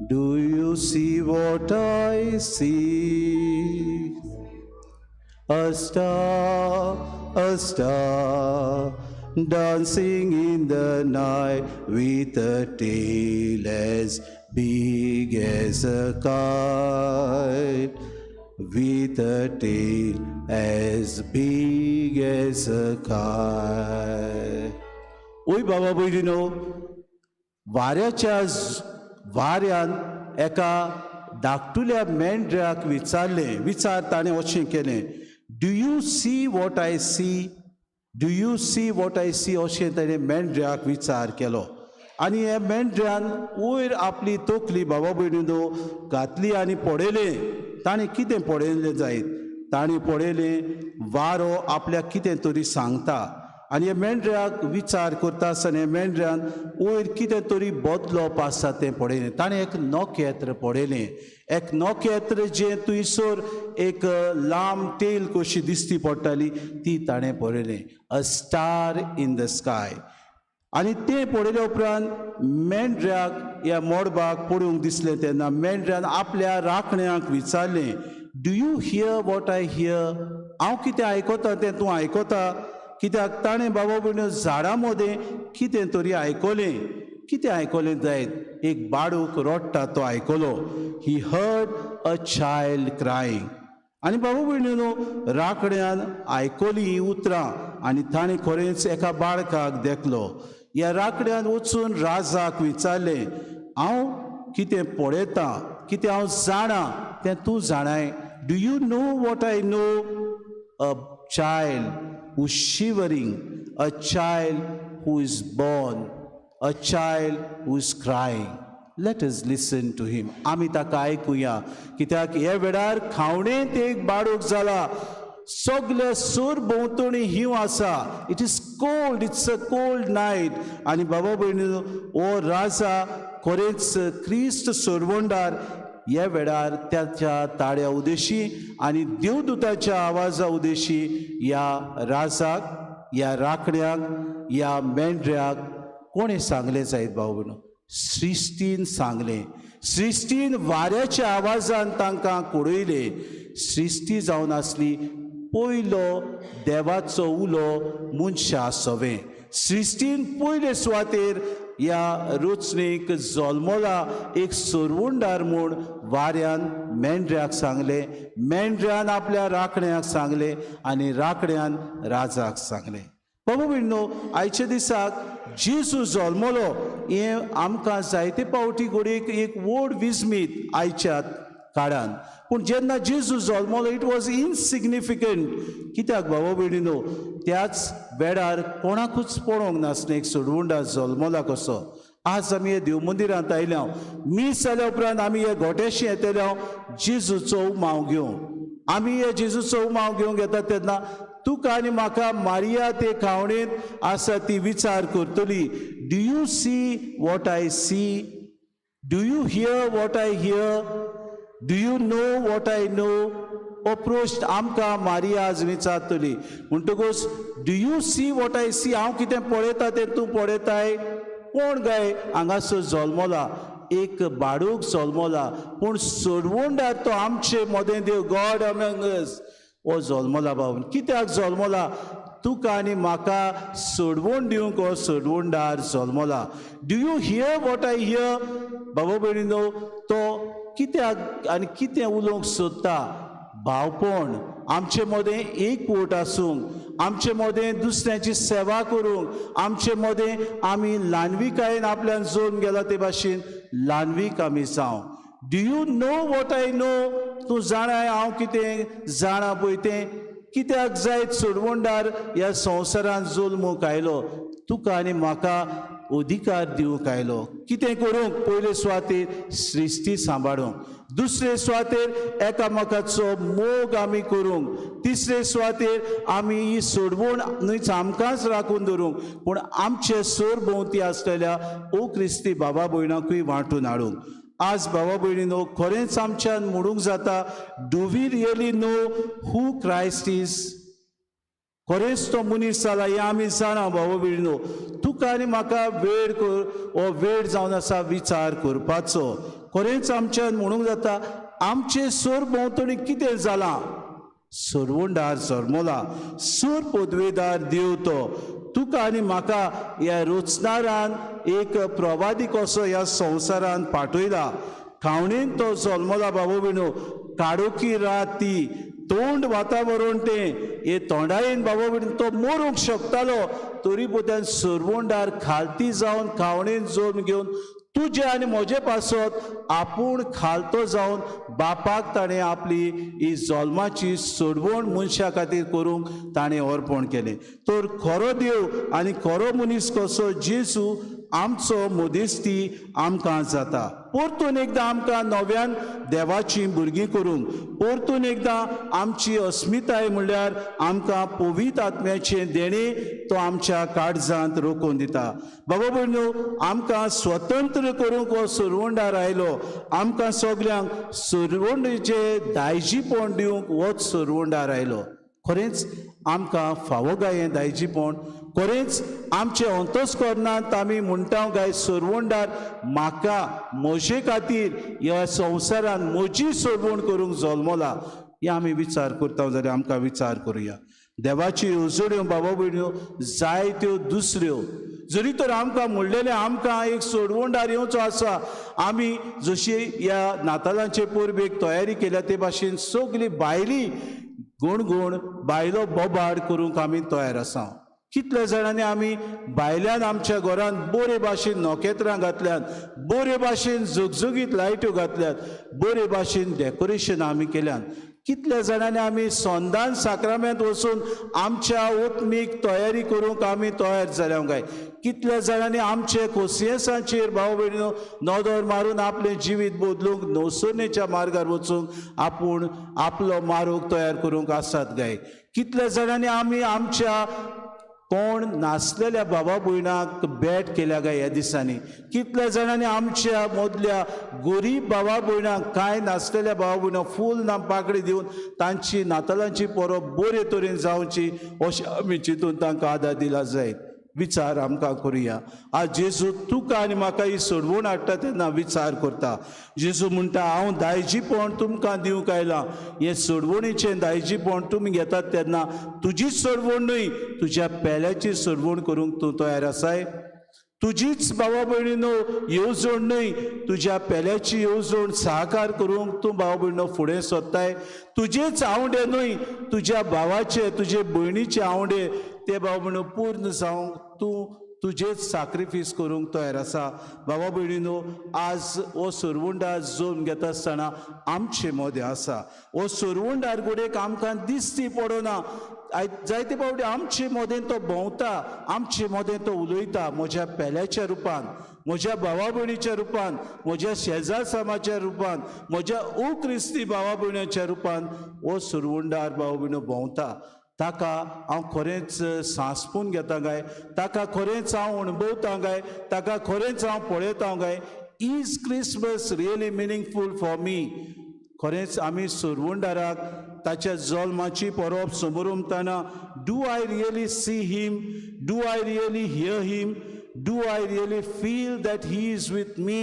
do you see what I see? A star, dancing in the night with a tail as big as a kite, with a tail as big as a kite. ओय बाबा भयणीनो, वाऱ्यान एका धाकटुल्या मेंढऱ्याक विचार ताणें अशें केलें, do you see what I see, do you see what I see, अशें ताणें मेंढऱ्याक विचार केलो. आनी हे मेंढऱ्यान वयर आपली तकली बाबा भयणीनो घातली आनी पळयलें. ताणें कितें पळयलें जायत, ताणें पळयलें वारो आपल्याक कितें तरी सांगता. आनी हे मेंढऱ्याक विचार करता आसतना हे मेंढऱ्यान वयर कितें तरी बदलप आसा तें पळयलें. ताणें एक नखेत्र पळयलें, एक नखेत्र जें थंयसर एक लांब टेल कशी दिसती पडटाली ती ताणें पळयलें, a star in the sky. आनी तें पळयल्या उपरांत मेंढऱ्याक ह्या मोडबाक पळोवंक दिसलें तेन्ना मेंढऱ्यान आपल्या राखण्याक विचारलें, do you hear what I here, हांव कितें आयकता तें तूं आयकता. कित्याक ताणें बाबा भयणीनो झाडां मदें कितें तरी आयकलें. कितें आयकलें जायत, एक बाळूक रडटा तो आयकलो. He heard a child क्रायींग. आनी बाबा भयणीनो राखण्यान आयकली ही उतरां आनी ताणें खरेंच एका बाळकाक देखलो. ह्या राखण्यान वचून राजाक विचारलें, हांव कितें पळयतां, कितें हांव जाणां तें तूं जाणाय. Do you know what I know, a child who is shivering, a child who is born, a child who is crying. Let us listen to him. आमी ताका आयकुया, कित्याक हे वेळार खावणेंत एक बाळूक जाला. सगळे सूर भोंवतणी हिंव आसा. It is cold, it's a cold night. आनी बाबा भयणीनो हो राजा खरेंच क्रिस्त सोरवोंडार ह्या वेळार त्याच्या ताळ्या उदेशी आनी देवदूताच्या आवाजा उदेशी ह्या राजाक, ह्या राखण्याक, ह्या मेंढऱ्याक कोणें सांगलें जायत भाव भयणो, सृश्टीन सांगलें. सृश्टीन वाऱ्याच्या आवाजान तांकां कळयलें. सृश्टी जावन आसली पयलो देवाचो उलो मनशा सवें. सृश्टीन पयले सुवातेर ह्या रचणेक जल्मला एक सोरवोंडार म्हूण वाऱ्यान मेंढऱ्याक सांगलें, मेंढऱ्यान आपल्या राखण्याक सांगलें आनी राखण्यान राजाक सांगलें. बाबा भयणीनो, आयच्या दिसाक जेजू जल्मलो हें आमकां जायते पावटी घडयेक एक व्हड विस्मीत आयच्या काळान. पूण जेन्ना जेजू जल्मलो इट वॉज इनसिग्निफिकंट. कित्याक बाबा भयणीनो, त्याच वेळार कोणाकूच पळोवंक नासलें एक सोडवोंडा जल्मला कसो. आज आमी हे देव मंदिरांत आयल्या, मीस जाल्या उपरांत आमी हे गोट्याशी येतल्या जेजूचो उमाव घेवंक. आमी हे जेजूचो उमाव घेवंक येता तेन्ना तुका आनी म्हाका मारिया ते खावणेंत आसा ती विचार करतली. Do you see what I see, do you hear what I hear, do you know what I know. हो प्रश्न आमकां मारिया आज विचारतली. म्हणटकूच do you see what I see, हांव कितें पळयता तें तूं पळयताय. कोण गाय हांगासर जल्मला, एक बाळूक जल्मला. पूण सोडवोंडार तो आमचे मोदें देव, गॉड अमंग अस, हो जल्मला. बाबा कित्याक जल्मला, तुका आनी म्हाका सोडवोंड दिवंक हो सोडवोंडार जल्मला. Do you hear what I hear. बाबा भयणीनो, तो कित्याक आनी कितें उलोवंक सोदता. भावपण आमचे मदें एकवट आसूंक, आमचे मदें दुसऱ्याची सेवा करूंक, आमचे मदें आमी ल्हानविकायेन आपल्यान जोडून गेला ते भाशेन ल्हानवीक आमी जावं. Do you know what I no, तूं जाणाय हांव कितें जाणा पळय तें. कित्याक जायत सोडवोंडार ह्या संवसारांत जल्मूंक आयलो, तुका आनी म्हाका अधिकार दिवंक आयलो. कितें करूंक, पयले सुवातेर सृश्टी सांबाळूंक, दुसरे सुवातेर एकामेकाचो मोग आमी करूंक, तिसरे सुवातेर आमी ही सोडवण न्हयच आमकांच राखून धरूंक पूण आमचे सोर भोंवती आसलेल्या ओ क्रिस्ती बाबा भयणांकूय वांटून हाडूंक. आज बाबा भयणीनो, खरेंच आमच्यान म्हणूंक जाता, do we really know who Christ is. खरेंच तो मनीस जाला हें आमी जाणा बाबा भयणीनो. तुका आनी म्हाका वेळ हो वेळ जावन आसा विचार करपाचो. खरेंच आमच्यान म्हणूंक जाता, आमचे सोर भोंवतणी कितें जालां. सोरवोंडार जल्मला, सोर पदवेदार देव तुका आनी म्हाका ह्या रोचणारान एक प्रवादी कसो ह्या संवसारान पाठयला. खावणेन तो जल्मला बाबा बिणू, काडोकी रात ती तोंड वातावरण तें हे तोंडायेन बाबा बिणू तो मरूंक शकतालो, तरी पोत्यान सुरवंडार खालती जावन खावणेन जल्म घेवन तुजे आनी म्हजे पासत आपूण खालतो जावन बापाक ताणें आपली ही जल्माची सोडवण मनशा खातीर करूंक ताणें अर्पण केलें. तर खरो देव आनी खरो मनीस कसो जेजू आमचो मोदेस्ती आमकां जाता. परतून एकदां आमकां नव्यान देवाची भुरगीं करूंक, परतून एकदां आमची अस्मिताय म्हणल्यार आमकां पवित्र आत्म्याचें देणें तो आमच्या काळजांत रोखून दिता. बाबा भयणो, आमकां स्वतंत्र करूंक हो सुरवंडार आयलो. आमकां सगल्यांक सुरवंडीचें दायजीपण दिवंक होच सुरवंडार आयलो. खरेंच आमकां फावो गाय हें दायजीपण. खरेंच आमचे अंतस्करणांत आमी म्हणटा गाय सुरवंडार म्हाका म्हजे खातीर ह्या संवसारान म्हजी सुरवण करूंक जल्मला. हे आमी विचार करता जाल्यार आमकां विचार करुया. देवाची उजड्यो बाबा भयण्यो जायत्यो दुसऱ्यो जरी तर आमकां म्हणलेलें आमकां एक सोडवंडार येवचो आसा. आमी जशी ह्या नातालांचे परबेक तयारी केल्या ते भाशेन सगलीं भायली गुण बायलो बोबाड करूंक आमी तयार आसा. कितले जाणांनी आमी भायल्यान आमच्या घरांत बरे भाशेन नोखेत्रां घातल्यात, बरे भाशेन झगझगीत लायट्यो घातल्यात, बरे भाशेन डेकोरेशन आमी केल्यात. कितल्या जाणांनी आमी संदान साक्रामेंत वचून आमच्या ओतमीक तयारी करूंक आमी तयार जाल्या काय. कितल्या जाणांनी आमचे खोसियेसांचेर भाव भयणीनो नदर मारून आपलें जिवीत बदलूंक नवसरणेच्या मार्गार वचूंक आपूण आपलो मारूक तयार करूंक आसात गाय. कितल्या जाणांनी आमी आमच्या कोण नासलेल्या बाबा भयणाक भेट केल्या गाय ह्या दिसांनी. कितल्या जाणांनी आमच्या मदल्या गरीब बाबा भयणाक कांय नासलेल्या बाबा भयणाक फूल ना पाकडी दिवन तांची नातालांची परब बरे तरेन जावची अशें आमी चिंतून तांकां आदार दिला जाय. विचार आमकां करुया. आज जेजू तुका आनी म्हाका ही सोडवण हाडटा तेन्ना विचार करता. जेजू म्हणटा हांव दायजीपण तुमकां दिवंक आयलां. हें सोडवणीचें दायजीपण तुमी घेतात तेन्ना तुजीच सोडवण न्हय, तुज्या पेल्याची सोडवण करूंक तूं तयार आसाय. तुजीच बाबा भयणीनो येवजण न्हय, तुज्या पेल्याची येवजण साकार करूंक तूं बाबा भयणीनो फुडें सरताय. तुजेच आवडे न्हय, तुज्या भावाचे तुजे भयणीचे आवडे ते बाबा भयणीनो पूर्ण जावंक तूं तुजेच सॅक्रिफायस करूंक तयार आसा. बाबा भयणीनो, आज हो सुरवंडार जल्म घेता आसतना आमचे मदें आसा. हो सुरवंडार घोडेक आमकां दिसती पडना. जायते फावटी आमचे मदें तो भोंवता, आमचे मदें तो उलयता म्हज्या पेल्याच्या रुपान, म्हज्या भावा भयणीच्या रुपान, म्हज्या शेजार समाजाच्या रुपान, म्हज्या अक्रिस्ती भावा भयणाच्या रुपान हो सुरवंडार भाव भयणो भोंवता. ताका हांव खरेंच सांसपून घेता गाय, ताका खरेंच हांव अणभवता गाय, ताका खरेंच हांव पळयता गाय. Is Christmas really meaningful for me. खरेंच आमी सुरवंडाराक ताच्या जल्माची परब समोरुमतना do I really see him, do I really hear him, do I really feel that he is with me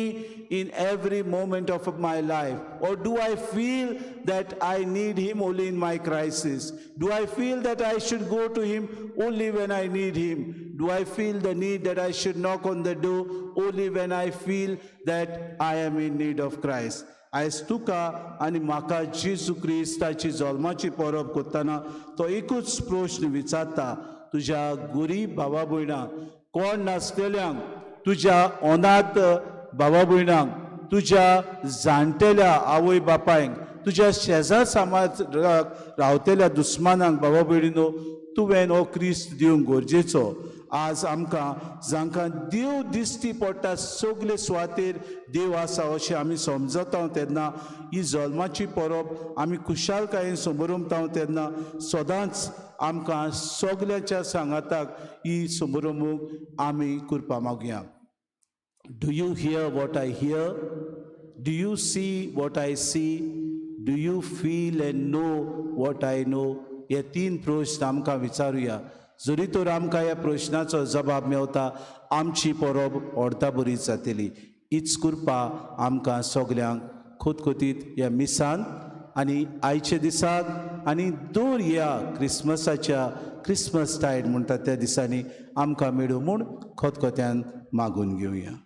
in every moment of my life, or do I feel that I need him only in my crisis? Do I feel that I should go to him only when I need him? Do I feel the need that I should knock on the door only when I feel that I am in need of Christ? आयज तुका आनी म्हाका जेजू क्रिस्ताची जल्माची परब करतना तो एकूच प्रश्न विचारता. तुज्या गरीब भावा भयणांक, कोण नासलेल्यांक, तुज्या अनाथ भावा भयणांक, तुज्या जाणटेल्या आवय बापायंक, तुज्या शेजार समाज रावतेल्या दुस्मानांक बाबा भयणीनो तुवें हो क्रिस्त दिवंक गरजेचो. आज आमकां जांकां देव दिश्टी पडटा सगले सुवातेर देव आसा अशें आमी समजता तेन्ना ही जल्माची परब आमी खुशालकायेन समोरुमता तेन्ना सदांच आमकां सगल्याच्या सांगाताक ही समोरुमूंक आमी करपा मागया. Do you hear what I hear? Do you see what I see? Do you feel and know what I know? हे तीन प्रश्न आमकां विचारुया. जरी तर आमकां ह्या प्रश्नाचो जबाब मेवता आमची परब अर्दा बरी जातली. हीच कृपा आमकां सगल्यांक खोतखोतीत ह्या मिसान आनी आयचे दिसाक आनी दर ह्या क्रिसमसाच्या क्रिसमस टायड म्हणटा त्या दिसांनी आमकां मेळूं म्हूण खतखत्यान मागून घेवया.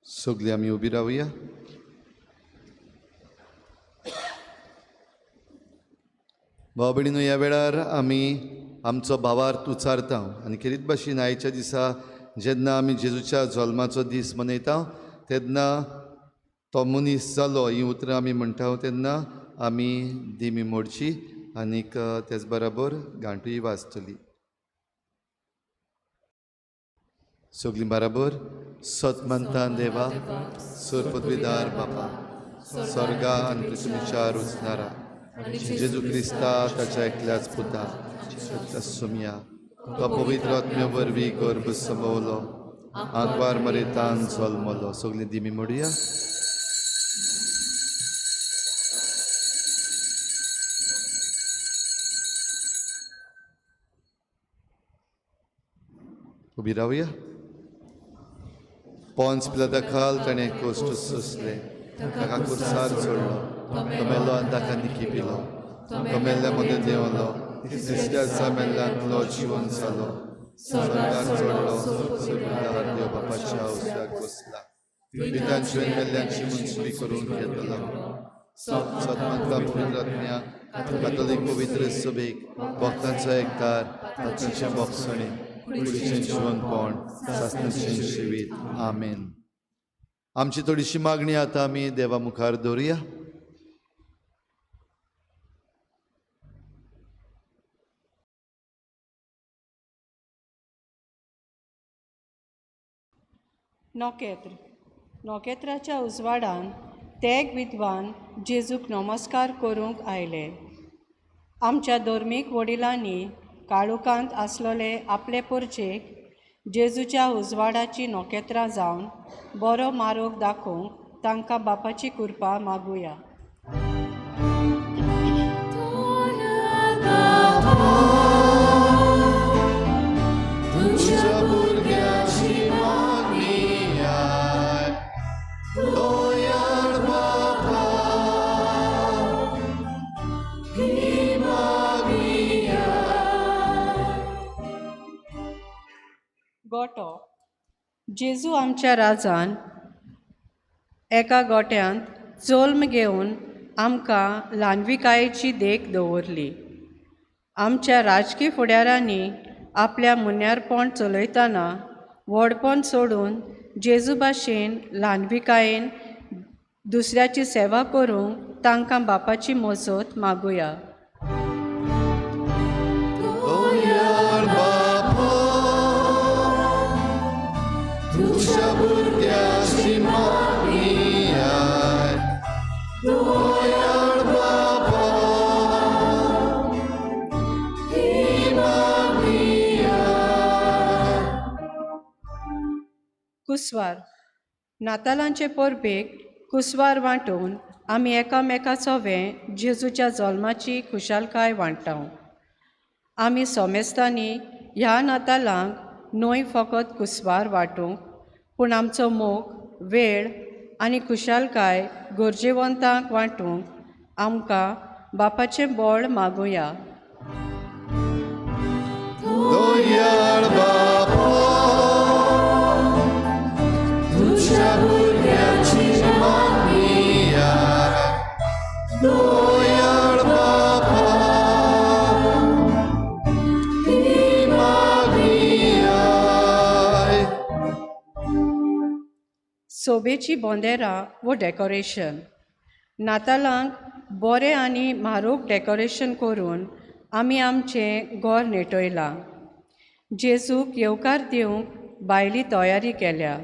सगळीं आमी उबी रावया. भाव भयणीनो, ह्या वेळार आमी आमचो भावार्थ उचारता आनी खेरीत भाशेन आयच्या दिसा जेन्ना आमी जेजूच्या जल्माचो दीस मनयता तेन्ना तो मनीस जालो ही उतरां आमी म्हणटा तेन्ना आमी दिमी मोडची आनीक तेच बरोबर घांटूय वाजतली. सगळीं बरोबर. सतमंतान देवा, सोरपदवीदार बापा, स्वर्गा आनी पृथ्वीच्या रुचणारा जेजू क्रिस्ता ताच्या एकल्याच पुता सुमिया तो पवित्र आत्म्या वरवीं गर्भ संभवलो, आंकवार मरेतान जल्मलो. सगळीं दिमी मोडया. उबी रावया. पोंच पिलाता खाल ताणें कोश्ट सोंसले, ताका कुर्सार चोडलो, तो मेलो आनी ताका निखी पिलो, तो मेल्ल्या मदें देंवलो, तिसऱ्या दिसा मेल्ल्यांतलो जिवन जालो, स्वर्गाक चोडलो, स्वर्गीय देव बापाच्या उजव्याक बसला, पित्यांची मेल्ल्यांची मनसुबी करून घेतलो. सतमंता पवित्र आत्म्या कातोलीक पवित्र सभेक भक्तांचो एकठार, तांचे भोगसणे, कुडीचें जिवनपण, सासणेचें जिवीत. आमेन. आमची थोडीशी मागणी आतां आमी देवा मुखार दवरुया. नोकेत्राच्या उजवाडान तेग विद्वान जेजूक नमस्कार करूंक आयले. आमच्या धर्मीक वडिलांनी काळुकांत आसलोले आपले परचेक जेजूच्या उजवाडाची नोकेत्रां जावन बरो मार्ग दाखोवंक तांकां बापाची कृपा मागुया. गोटो. जेजू आमच्या राजान एका गोट्यांत जल्म घेवन आमकां ल्हानविकायेची देख दवरली. आमच्या राजकीय फुडाऱ्यांनी आपल्या मुन्यारपण चलयतना व्हडपण सोडून जेजू भाशेन ल्हानविकायेन दुसऱ्याची सेवा करूंक तांकां बापाची मजत मागुया. कुस्वार. नातालांचे परबेक कुस्वार वांटून आमी एकामेकाचो जेजूच्या जल्माची खुशालकाय वांटाव. आमी सोमेस्तांनी ह्या नातालांक न्हय फकत कुस्वार वांटूंक पूण आमचो मोग, वेळ आनी खुशालकाय गरजेवंतांक वांटूंक आमकां बापाचें बळ मागुया. सोबेची बोंदेरां व डेकोरेशन. नातालांक बरें आनी म्हारग डेकोरेशन करून आमी आमचें घर नेटयलां. जेजूक येवकार दिवंक भायली तयारी केल्या.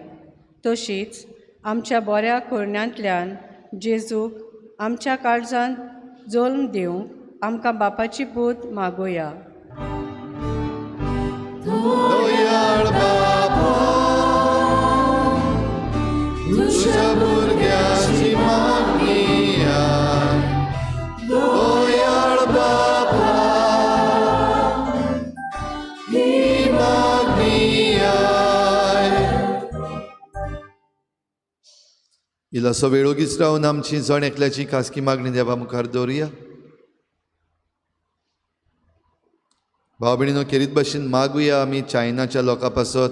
तशीच आमच्या बऱ्या कुरण्यांतल्यान जेजूक आमच्या काळजांत जल्म दिवंक आमकां बापाची पूत मागुया. दयाळ बाबा, तुझ्या भुरग्याची मागणी आय. दयाळ बाबा, ही मागणी आय. इल्लोसो वेळ ओगीच रावन आमची जण एकल्याची खासगी मागणी देवा मुखार दवरुया. भाव भयणीनो, खेरीत भाशेन मागुया आमी चायनाच्या लोकां पासत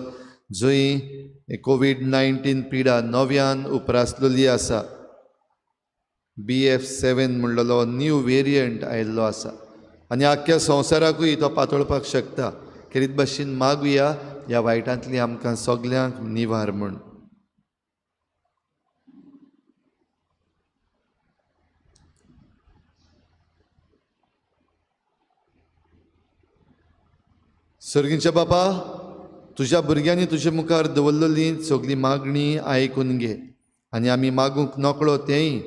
जंय कोविड-19 पिडा नव्यान उप्रासलेली आसा. BF7 म्हणलेलो न्यू वेरियंट आयिल्लो आसा आनी आख्ख्या संवसाराकूय तो पातळपाक शकता. खेरीत भाशेन मागुया ह्या वायटांतली आमकां सगल्यांक निवार म्हूण. सर्गीच्या बापा, तुज्या भुरग्यांनी तुजे मुखार दवरलेली सगली मागणी आयकून घे आनी आमी मागूंक नकळो तेंय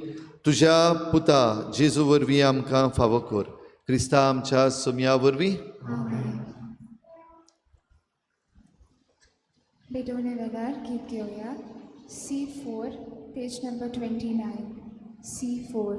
तुज्या पुता जेजू वरवीं आमकां फावो कर. क्रिस्ता आमच्या सुमया वरवीं. बेटोने वेगार गीत घेऊया. C4 page number 29. C4.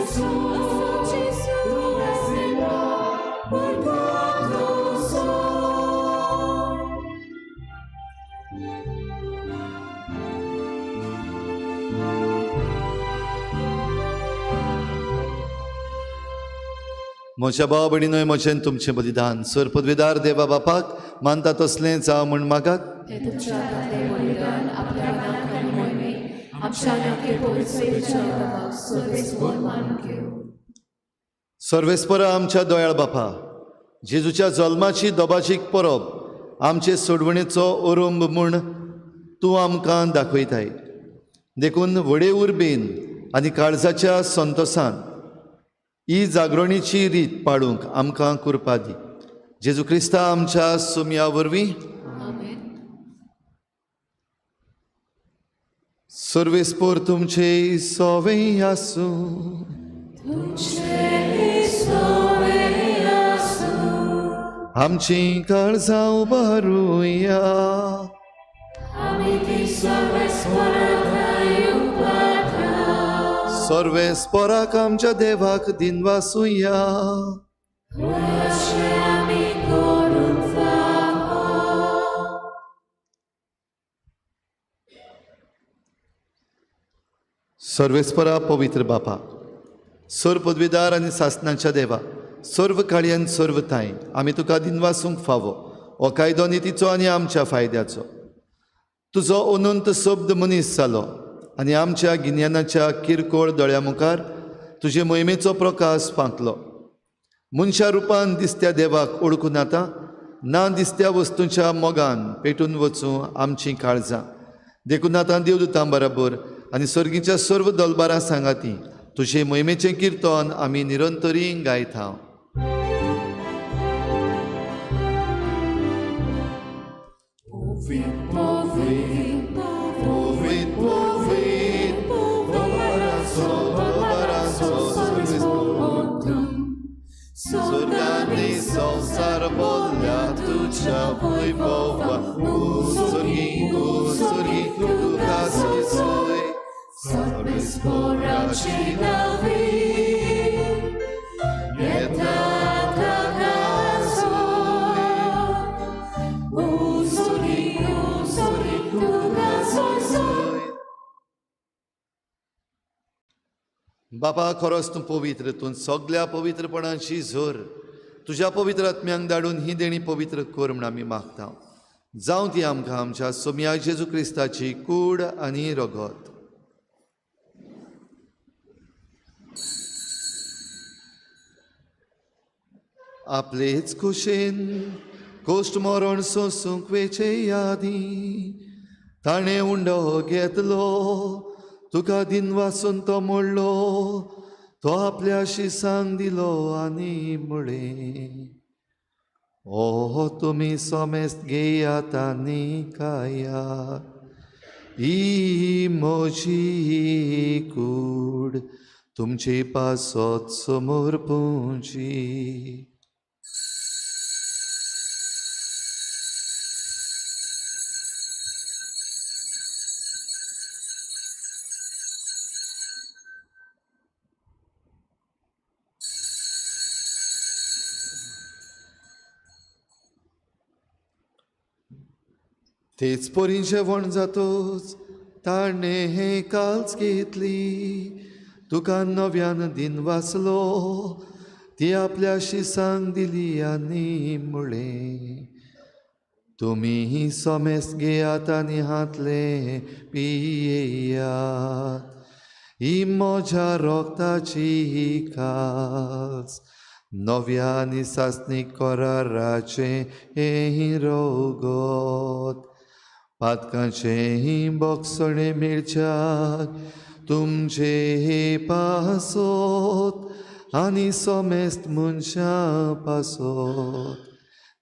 Jesus. म्हज्या भाव भयणींनो, म्हजें तुमचें बलिदान सर पदवीदार देवा बापाक मानता तसलें जावं म्हण मागात. हे तुमच्या हातांतलें बलिदान आपल्या मनाक आनी मोहिमेक आमच्या नाके पवित्रतेच्या देवाक सर्वेस्वर मानून घेवं. सर्वेस्परा आमच्या दोयाळ बापा, जेजूच्या जल्माची दोबाचीक परब आमचे सोडवणेचो ओरंब म्हूण तूं आमकां दाखयताय. देखून व्हडे उर्बेन आनी काळजाच्या संतोषान ही जागरणेची रीत पाळूंक आमकां कृपा दी. जेजू क्रिस्ता आमच्या सुमया वरवीं. सर्वेस्पर तुमचे सोवें आसूं. आमची काळजां उबारुया. सर्वेस्पराक आमच्या देवाक दिनवासुया. सर्वेस्परा पवित्र बापा, सर पदवीदार आनी सासणाच्या देवा, सर्व काळयान सर्व थाय आमी तुका दिनवासूंक फावो हो कायदो नितीचो आनी आमच्या फायद्याचो. तुजो अनंत शब्द मनीस जालो आनी आमच्या गिन्यानाच्या किरकोळ दोळ्या मुखार तुजे मोहिमेचो प्रकाश पांतलो. मनशा रुपान दिसत्या देवाक ओळखून आतां ना दिसत्या वस्तूंच्या मोगान पेटून वचूं आमचीं काळजां. देखून आतां देवदूतां बरोबर आनी सर्गीच्या सर्व दलबारां सांगाती तुजे मोहिमेचें किर्तन आमी निरंतरी गायता. Sorgany संसार बोलल्या तुझ्या वैभवा. उसर्गी तुका सोय सोय. सर्वेस्पराची नावे येतात सोय. उसर्गी तुका सोय सोय. बापा, खरोच तूं पवित्र. तूं सगळ्या पवित्रपणाची झर तुज्या पवित्र आत्म्यांक धाडून ही देणी पवित्र कर म्हण आमी मागता. जावं ती आमकां आमच्या सोमया जेजू क्रिस्ताची कूड आनी रगत. आपलेच कुशेन कोश्ट मरण सोसूंक वेचे यादी ताणें उंडो घेतलो. तुका दिनवासून तो मोडलो. तो आपल्या शिसांक दिलो आनी म्हळें, ओ तुमी सोमेस्त घेयात आनी खायात. ही म्हजी कूड तुमची पासत समोर पोंची. तेच परी जेवण जातोच ताणें हें काल्च घेतली. तुका नव्यान दिन वाचलो. ती आपल्या शिसांक दिली आनी म्हळें, तुमी सोमेस्त घेयात आनी हातले पियेयात. ही म्हज्या रोगताची कास. नव्या आनी सासणीक कराराचें हें रगत. पातकांचें बोगसणें मिरच्याक तुमचे हे पासत आनी सोमेस्त मनशां पासत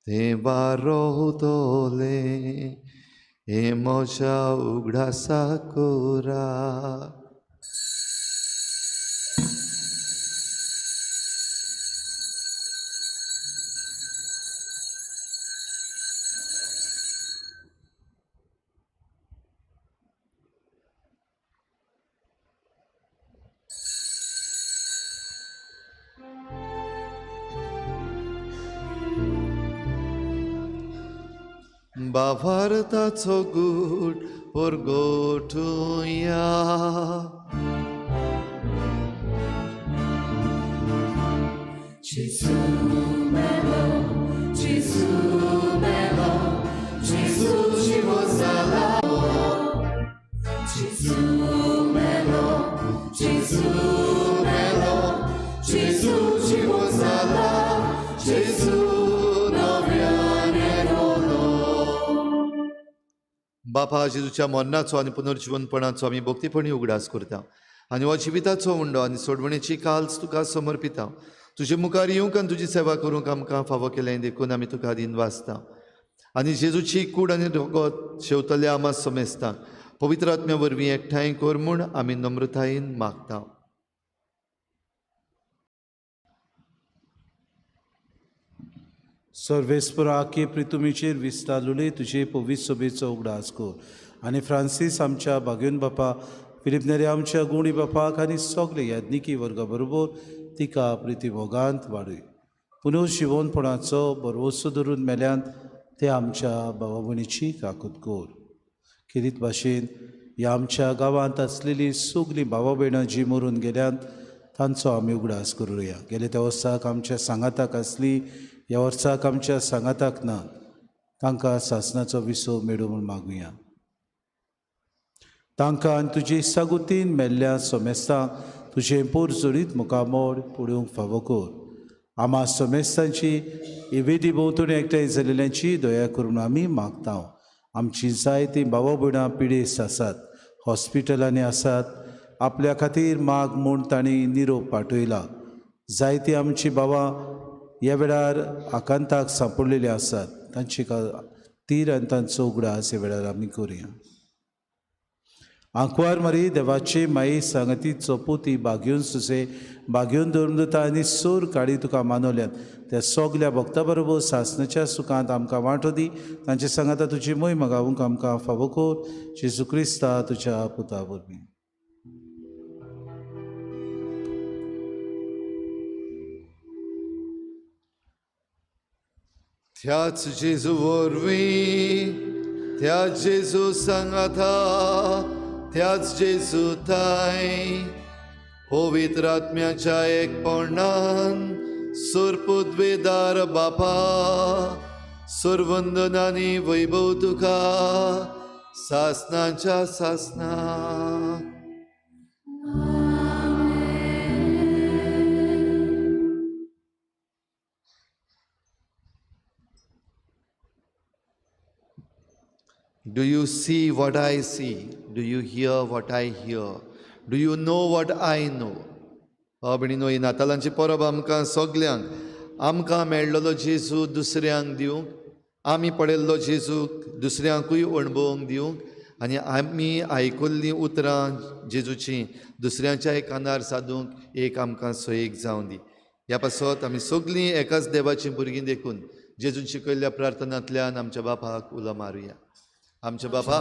तें वारोतलें. हे म्हज्या उगडासा कोरा. भावार्थाचो गूट परगोटुया. Gesù melo, Gesù melo, Gesù żywo zalało. Gesù melo, Gesù melo, Gesù żywo zalało. Gesù nowiane rolo. बापा जेजूच्या मरणाचो आनी पुनर्जीवनपणाचो आमी भक्तीपणी उगडास करता आनी हो जिविताचो उंडो आनी सोडवणेची काल्स तुका समर्पिता. तुजे मुखार येवंक आनी तुजी सेवा करूंक आमकां फावो केलें देखून आमी तुका दिन वाचता आनी जेजूची कूड आनी दोगोत शेवतल्या आमा समेस्तांक पवित्र आत्म्या वरवीं एकठांय कर म्हूण आमी नम्रतायेन मागता. सर्वेस्परा आखे प्रितुमीचेर विस्तारलोले तुजे पवित्र सभेचो उगडास कर आनी फ्रांसीस आमच्या बागेवन बापा फिलिप नेरे आमच्या गुणी बापाक आनी सगळे याज्ञिकी वर्गा बरोबर तिका प्रितीभोगांत वाडय. पुनर्जीवनपणाचो भरवोसो धरून मेल्यांत ते आमच्या भावा भयणीची काकूत कर. खेरीत भाशेन ह्या आमच्या गांवांत आसलेलीं सगलीं भावा भयणां जीं मरून गेल्यांत तांचो आमी उगडास करुया. गेले त्या वर्साक आमच्या सांगाताक आसली, ह्या वर्साक आमच्या सांगाताक ना, तांकां सासणाचो विसो मेळो म्हूण मागुया. तांकां आनी तुजी सागुतीन मेल्ल्या सोमेस्तांक तुजें पोरजोरीत मुखामोड पळोवंक फावो कर. आमा सोमेस्तांची इवेदी भोंवतणी एकठांय जालेल्यांची दया करून आमी मागता. आमची जायतीं भावा भयणां पिडेस्त आसात, हॉस्पिटलांनी आसात, आपल्या खातीर माग म्हूण तांणी निरोप पाठयला. जायतीं आमची भावां ह्या वेळार आकांताक सांपडलेलीं आसात, तांची खातीर आनी तांचो उगडास ह्या वेळार आमी करुया. आंकवार मारी देवाचे माई सांगती चोपुती बागेवन सुसे बागेवन धर्मदता आनी सोर काडी तुका मानवल्यात त्या सगल्या भक्ता बरोबर सासणाच्या सुखांत आमकां वांटो दी. तांचे सांगाता तुजी मोहीम गावूंक आमकां फावो कर. जेजू क्रिस्ता तुज्या पुता वरवीं. त्याच जेजू वरवीं, त्याच जेजू सांगाता, त्याच जेजू ताई पवित्र आत्म्याच्या एकपणान सुरपुद्वेदार बापा सुरवंदनानी वैभव तुका सासनाच्या सासना. Do you see what I see? Do you hear what I hear? Do you know what I know? भयणीनो, ही नातालांची परब आमकां सगल्यांक आमकां मेळ्ळलो जेजू दुसऱ्यांक दिवंक, आमी पळयल्लो जेजूक दुसऱ्यांकूय अणभवूंक दिवंक आनी आमी आयकुल्लीं उतरां जेजूची दुसऱ्यांच्या कानार सादूंक एक आमकां सयेक जावं दी. ह्या पासत आमी सगलीं एकाच देवाचीं भुरगीं देखून जेजून शिकयल्ल्या प्रार्थनांतल्यान आमच्या बापाक उलो मारुया. आमचे बापा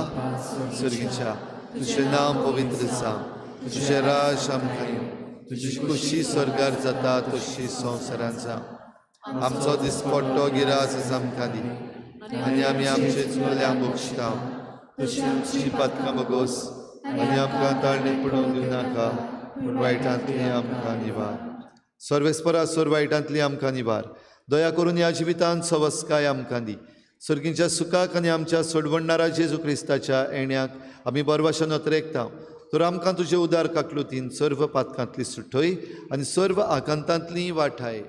स्वर्गीच्या, तुझें नांव पवित्र जावं, तुझें राज आमकां येवं, तुजी खुशी स्वर्गार जाता तशी संवसारांत जावं. आमचो दिसपट्टो गिरास आमकां दी आनी आमी आमचे चुकल्यांक बक्षिता. तशी आमची पातकां बगोस आनी आमकां ताळणेक पडोवंक दिवं नाका, पूण वायटांतली आमकां निवार. सर्वेस्परा सोर वायटांतली आमकां निवार. दया करून ह्या जिवितांत सवस्काय आमकां दी. सर्गींच्या सुखाक आनी आमच्या सोडवणणारा जेजू क्रिस्ताच्या येण्याक आमी बरभाशेन नोतरेकता. तर आमकां तुजे उदार काकलुतीन सर्व पातकांतली सुटय आनी सर्व आकांतांतली वाठाय.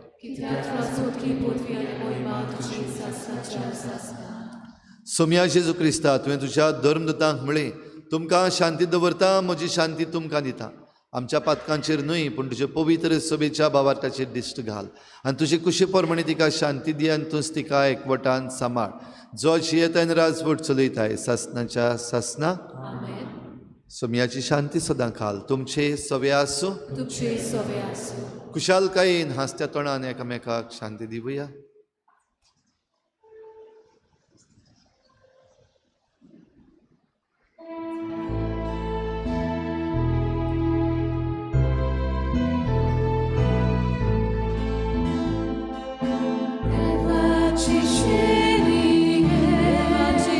सोम्या जेजू क्रिस्ता, तुवें तुज्या धर्मदूतांक म्हळें, तुमकां शांती दवरता, म्हजी शांती तुमकां दिता. आमच्या पातकांचेर न्हय पूण तुजे पवित्र सभेच्या भावार्थाचेर दिश्ट घाल आनी तुजे कुशी प्रमाणे तिका शांती दी आनी तूंच तिका एकवटान सांबाळ. जो जियेतान राजवट चलयताय सासनाच्या सासना. सोम्याची शांती सदां खाल तुमचे सवे आसूं. कुशालकायेन हांसत्या तोंडान एकामेकाक शांती दिवया. Ci świeli, ci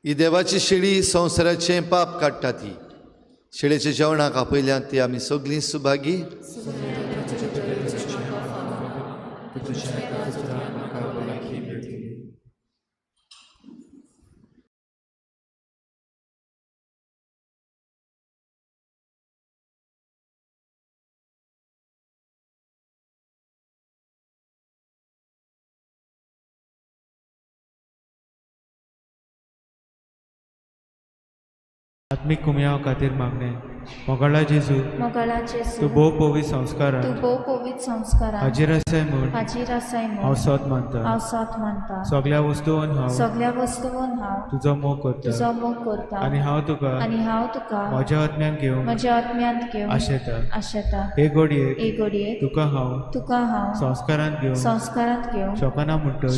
ही देवाची शेळी संवसाराचें पाप काडटा ती. शेळेच्या जेवणाक आपयल्यात ती आमी सगळीं सुभागी. आत्मिक कुमया खातीर मागणे. मोगाळा जेजू, तूं भोव पवित्र संस्कारां हाजीर आसाय म्हूण हांव सत मानता. सगळ्या वस्तूंवन हांव तुजो मोग करता आनी हांव तुका म्हज्या आत्म्यान घेवंक आशेता. हे घडयेक तुका हांव संस्कारांत घेवंक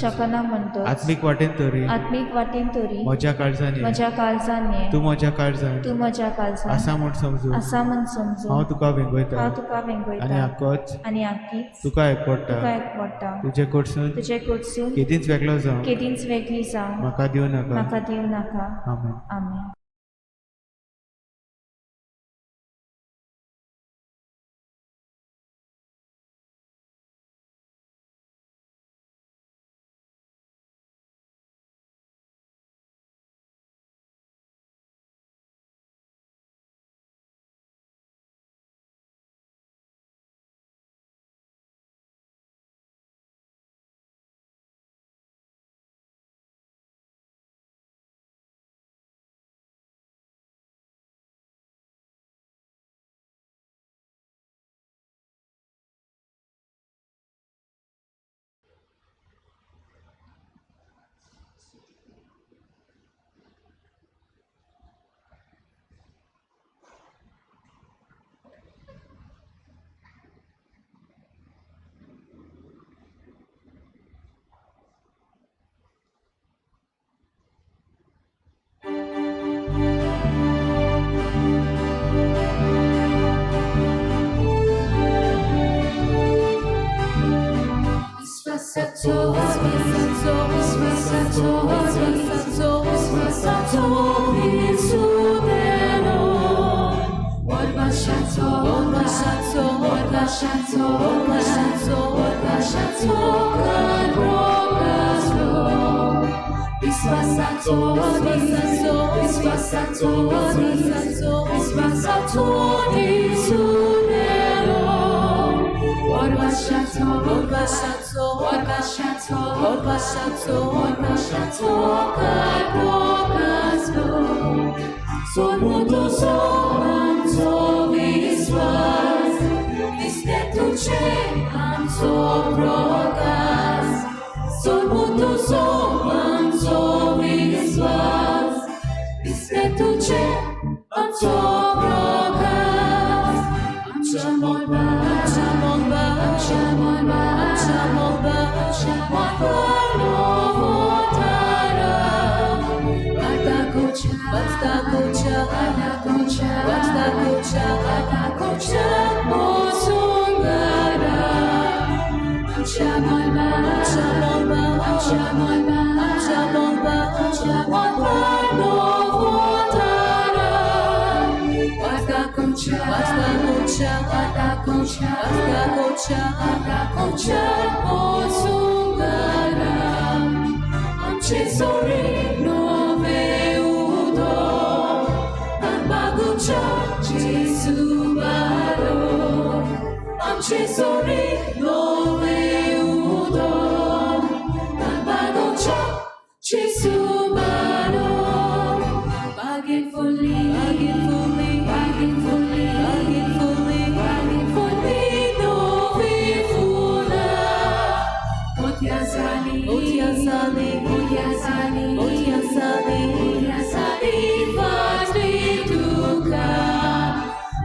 शकना म्हणटच आत्मीक वाटेन तरी म्हज्या काळजांनी तूं म्हज्या काळजांत आसा म्हूण समजून हांव तुका वेंगयता आनी आख्खोच तुका एकवडटा. तुजे कडसून केदींच वेगळो जावं म्हाका दिवं नाका. आमेन.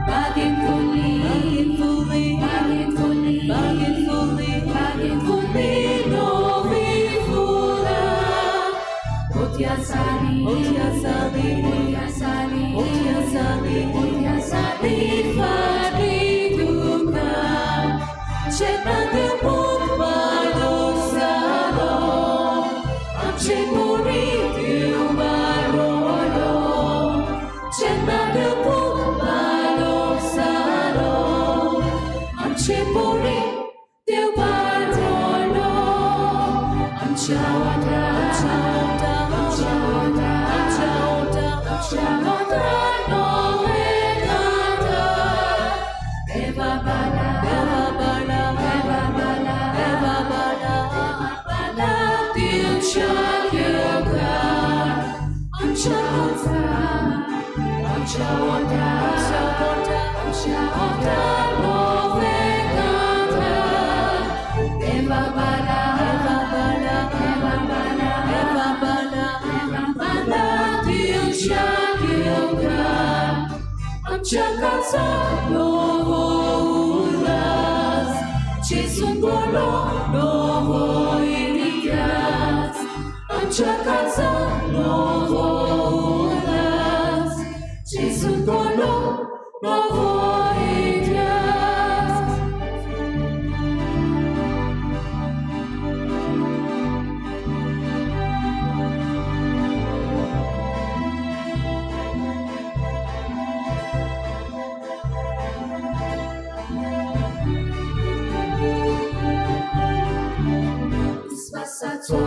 Bagin fully, आमच्या ओंठार नवे गाथा देवा बाला दिवच्या घेवकार आमच्या काळजात नवो उल्हास जेजून बोलो नवो इतिहास आमच्या काळजात नवो उल्हास जेजून बोलो नवो इतिहास Svasato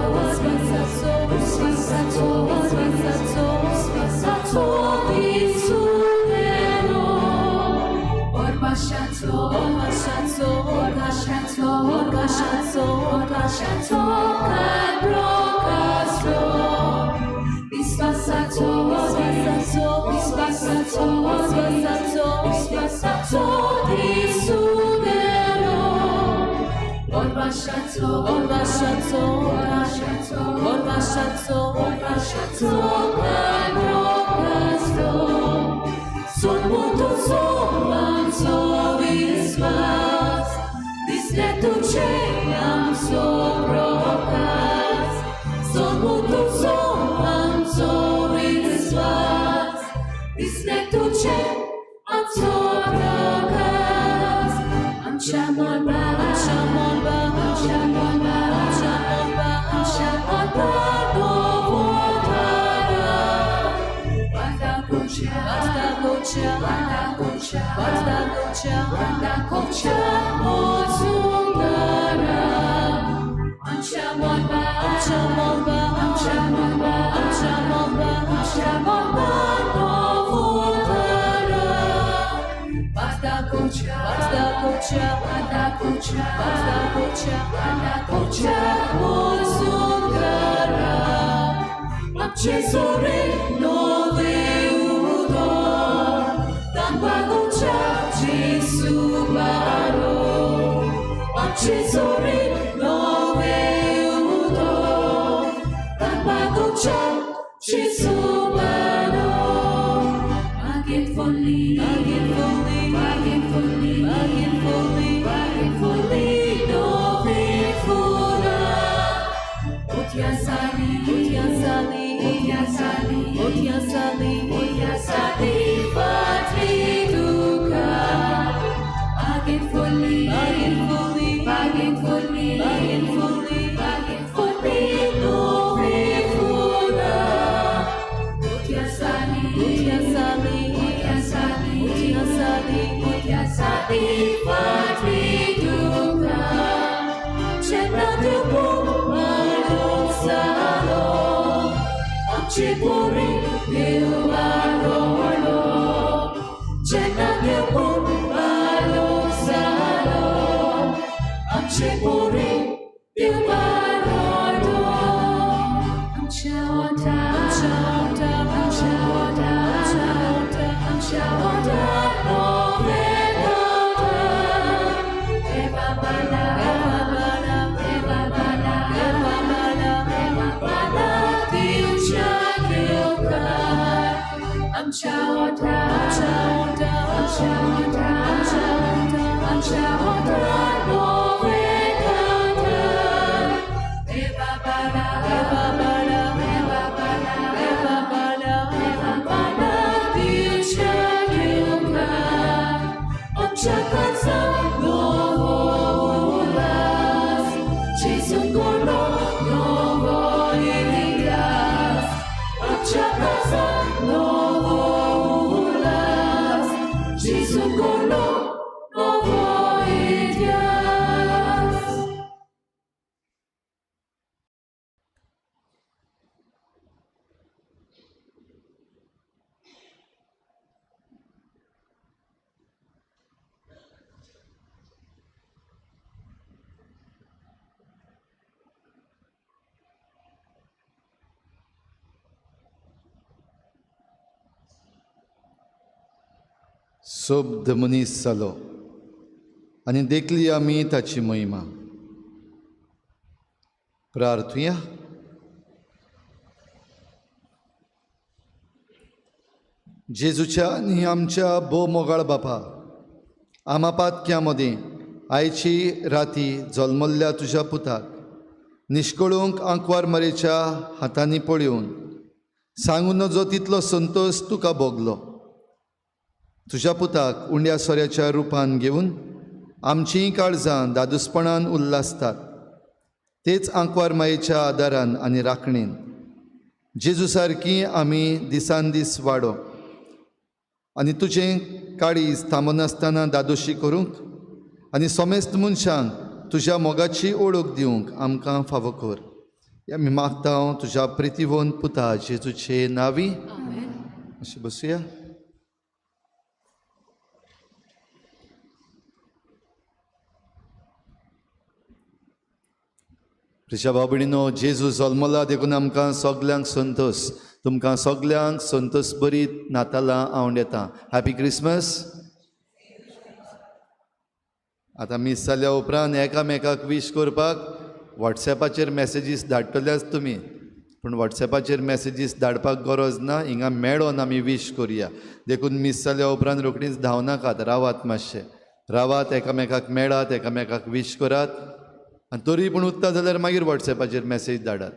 Isulero Orgashato Cabrocastro Svasato Isulero Orgashato Cabrocastro Son mundo solam sovismas Disnetuceam sobrocas Son mundo solam sovismas Disnetuceam sobrocas Amchamon ba Wadakocha Mozungara Amchamon ba Novotara Wadakocha Mozungara Amcesore nove udor Tambagocha Jesu baro Amcesore nove udor Tambagocha Jesu baro Magin folli nove fura Otiasali Patri duka Magin folli nove fura Otiasali Patri duka Cena duku malosalo Amcipuri Eubarolo Cena duku malosalo Amcipuri Eubarolo Amcia onda nove Amcia onda nove gata Eva bala Dice gioca Amcia casa novo ulas Gesù gorlo novo ilias Amcia casa novo ulas Gesù gorlo novo ilias सोब्द मनीस जालो आनी देखली आमी ताची महिमा. प्रार्थुया. जेजूच्या आनी आमच्या भोव मोगाळ बापा, आमापातक्या मदें आयची राती जल्मल्ल्या तुज्या पुताक निश्कळूंक आंकवार मरेच्या हातांनी पळयोवन सांगून नजो तितलो संतोश तुका भोगलो. तुज्या पुताक उंड्या सोऱ्याच्या रुपान घेवन आमचीं काळजां दादूसपणान उल्लासतात. तेच आंकवार मायेच्या आदारान आनी राखणेन जेजू सारकीं आमी दिसान दीस वाडो आनी तुजें काळीज थांबनासतना दादोशी करूंक आनी सोमेस्त मनशांक तुज्या मोगाची ओळख दिवंक आमकां फावो कर. आमी मागता तुज्या प्रितीवंत पुता जेजूचे नांवी. अशें बसुया. प्रिया भाव भयणीनो, जेजू जल्मला देखून आमकां सगल्यांक संतोश. तुमकां सगल्यांक संतोश बरीत नातालां हांव येता. Happy Christmas. आतां मिस जाल्या उपरांत एकामेकाक विश करपाक वॉट्सॅपाचेर मॅसेजीस धाडटलेच तुमी, पूण वॉट्सॅपाचेर मॅसेजीस धाडपाक गरज ना. हिंगा मेळोन आमी विश करुया. देखून मिस जाल्या उपरांत रोखडीच धांवनाकात, रावात मातशे, रावात, एकामेकाक मेळात, एकामेकाक विश करात. आनी तरी पूण उत्ता जाल्यार मागीर वॉट्सॅपाचेर मॅसेज धाडात.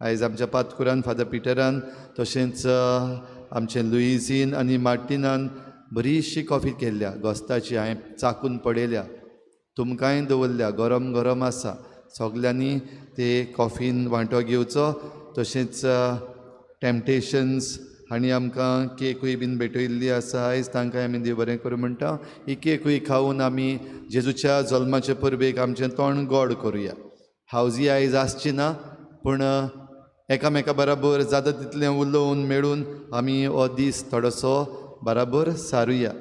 आयज आमच्या पातकुरान फादर पिटरान तशेंच आमचे लुईजीन आनी मार्टिनान बरीचशी कॉफी केल्ल्या गोस्ताची, हांवें चाकून पडयल्या, तुमकांय दवरल्या, गरम गरम आसा. सगल्यांनी ते कॉफीन वांटो घेवचो. तशेंच टॅम्पटेशन्स हांणी आमकां केकूय बीन भेटयल्ली आसा. आयज तांकांय आमी देव बरें करूं म्हणटा. ही केकूय खावन आमी जेजूच्या जल्माचे परबेक आमचें तोंड गोड करुया. हावजी आयज आसची ना, पूण एकामेका बराबर जाता तितलें उलोवन मेळून आमी हो दीस थोडोसो बराबर सारुया.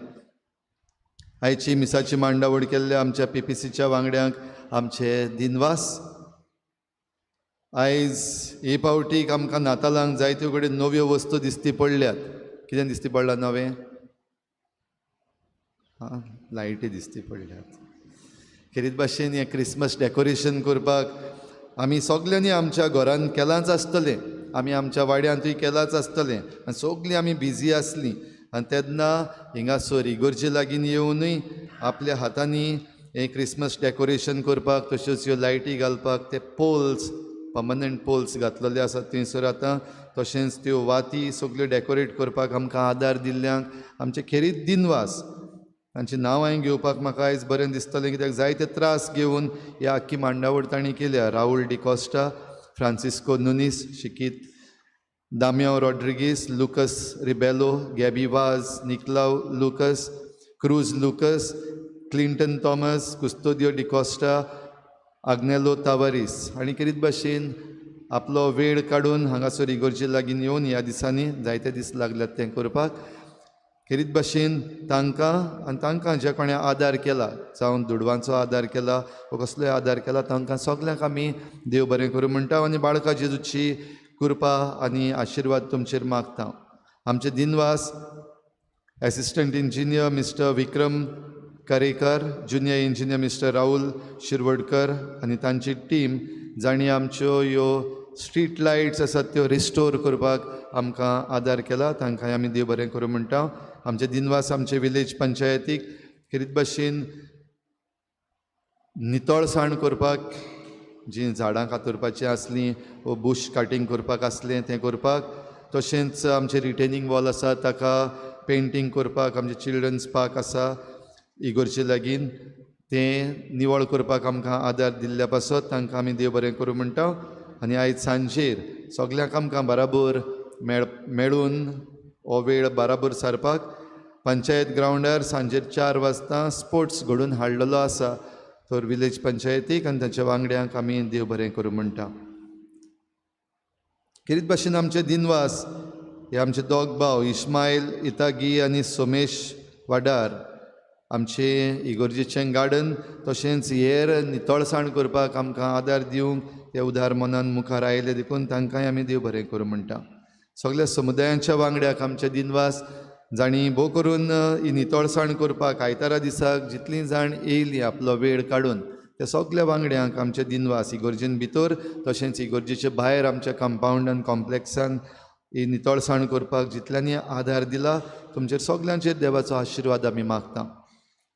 आयची मिसाची मांडावळ केल्ल्या आमच्या PPCच्या वांगड्यांक आमचे दिनवास. आयज हे पावटीक आमकां नातालांक जायत्यो कडेन नव्यो वस्तू दिश्टी पडल्यात. कितें दिश्टी पडलां नवें? लायटी दिश्टी पडल्यात. खेरीत भाशेन हें क्रिसमस डेकोरेशन करपाक आमी सगल्यांनी आमच्या घरान केलांच आसतलें, आमी आमच्या वाड्यांतूय केलांच आसतलें, आनी सगलीं आमी बिजी आसलीं. आनी तेन्ना हिंगासर इगर्जे लागीं येवनूय आपल्या हातांनी हें क्रिसमस डेकोरेशन करपाक, तश्योच ह्यो लायटी घालपाक, ते पोल्स, पर्मनंट पोल्स घातलेले आसात थंयसर आतां, तशेंच त्यो वाती सगल्यो डेकोरेट करपाक आमकां आदार दिल्ल्यांक आमचे खेरीत दिनवास. तांचीं नांव हांवें घेवपाक म्हाका आयज बरें दिसतलें, कित्याक जायते त्रास घेवन ही आख्खी मांडावळ तांणी केल्या. राहुल डिकॉस्टा, फ्रांसिस्को नुनीस शिकीत, दामियाव रॉड्रिगीस, लुकस रिबेलो, गॅबी वाज, निकलाव लुकस, क्रूज लुकस, क्लिंटन थॉमस, कुस्तोदियो डिकॉस्टा, आग्नेलो तावारीस हांणी खेरीत भाशेन आपलो वेळ काडून हांगासर इगर्जे लागीं येवन ह्या दिसांनी जायते दीस लागल्यात तें करपाक. खेरीत भाशेन तांकां आनी तांकां जे कोणें आदार केला, जावं दुडवांचो आदार केला वा कसलोय आदार केला, तांकां सगल्यांक आमी देव बरें करूं म्हणटा आनी बाळका जेजूची कृपा आनी आशिर्वाद तुमचेर मागता. आमचे दिनवास assistant engineer mister Vikram Karekar, junior engineer mister Rahul Shirwadkar आनी तांची टीम, जांणी आमच्यो ह्यो स्ट्रीट लायट्स आसात त्यो रिस्टोर करपाक आमकां आदार केला. तांकांय आमी देव बरें करूं म्हणटा. आमचे दिनवास आमचे विलेज पंचायतीक खेरीत भाशेन नितळसाण करपाक, जीं झाडां कातरपाचीं आसलीं वो बुश काटींग करपाक आसलें तें करपाक, तशेंच आमचें रिटेनिंग वॉल आसा ताका पेंटींग करपाक, आमचें चिल्ड्रन्स पार्क आसा इगर्जे लागीं तें निवळ करपाक आमकां आदार दिल्ल्या पासत तांकां आमी देव बरें करूं म्हणटा. आनी आयज सांजेर सगल्यांक आमकां बराबर मेळून हो वेळ बराबर सारपाक पंचायत ग्रावंडार सांजेर 4 वाजता स्पोर्ट्स घडोवन हाडलेलो आसा तर विलेज पंचायतीक, आनी तांच्या वांगड्यांक आमी देव बरें करूं म्हणटा. खेरीत भाशेन आमचे दिनवास हे आमचे दोग भाव इस्माईल इतागी आनी सोमेश वाडार आमचे इगर्जेचें गार्डन तशेंच हेर नितळसाण करपाक आमकां आदार दिवंक ते उदार मनान मुखार आयले, देखून तांकांय आमी देव बरें करूं म्हणटा. सगळ्या समुदायांच्या वांगड्याक आमचे दिनवास जाणी भोव करून ही नितळसाण करपाक आयतारा दिसाक जितलीं जाण येयलीं आपलो वेळ काडून त्या सगल्या वांगड्यांक आमचे दिनवास इगर्जेन भितर तशेंच इगर्जेचे भायर आमच्या कंपाउंडान कॉम्प्लेक्सान ही नितळसाण करपाक जितल्यांनी आधार दिला तुमचेर सगल्यांचेर देवाचो आशिर्वाद आमी मागता.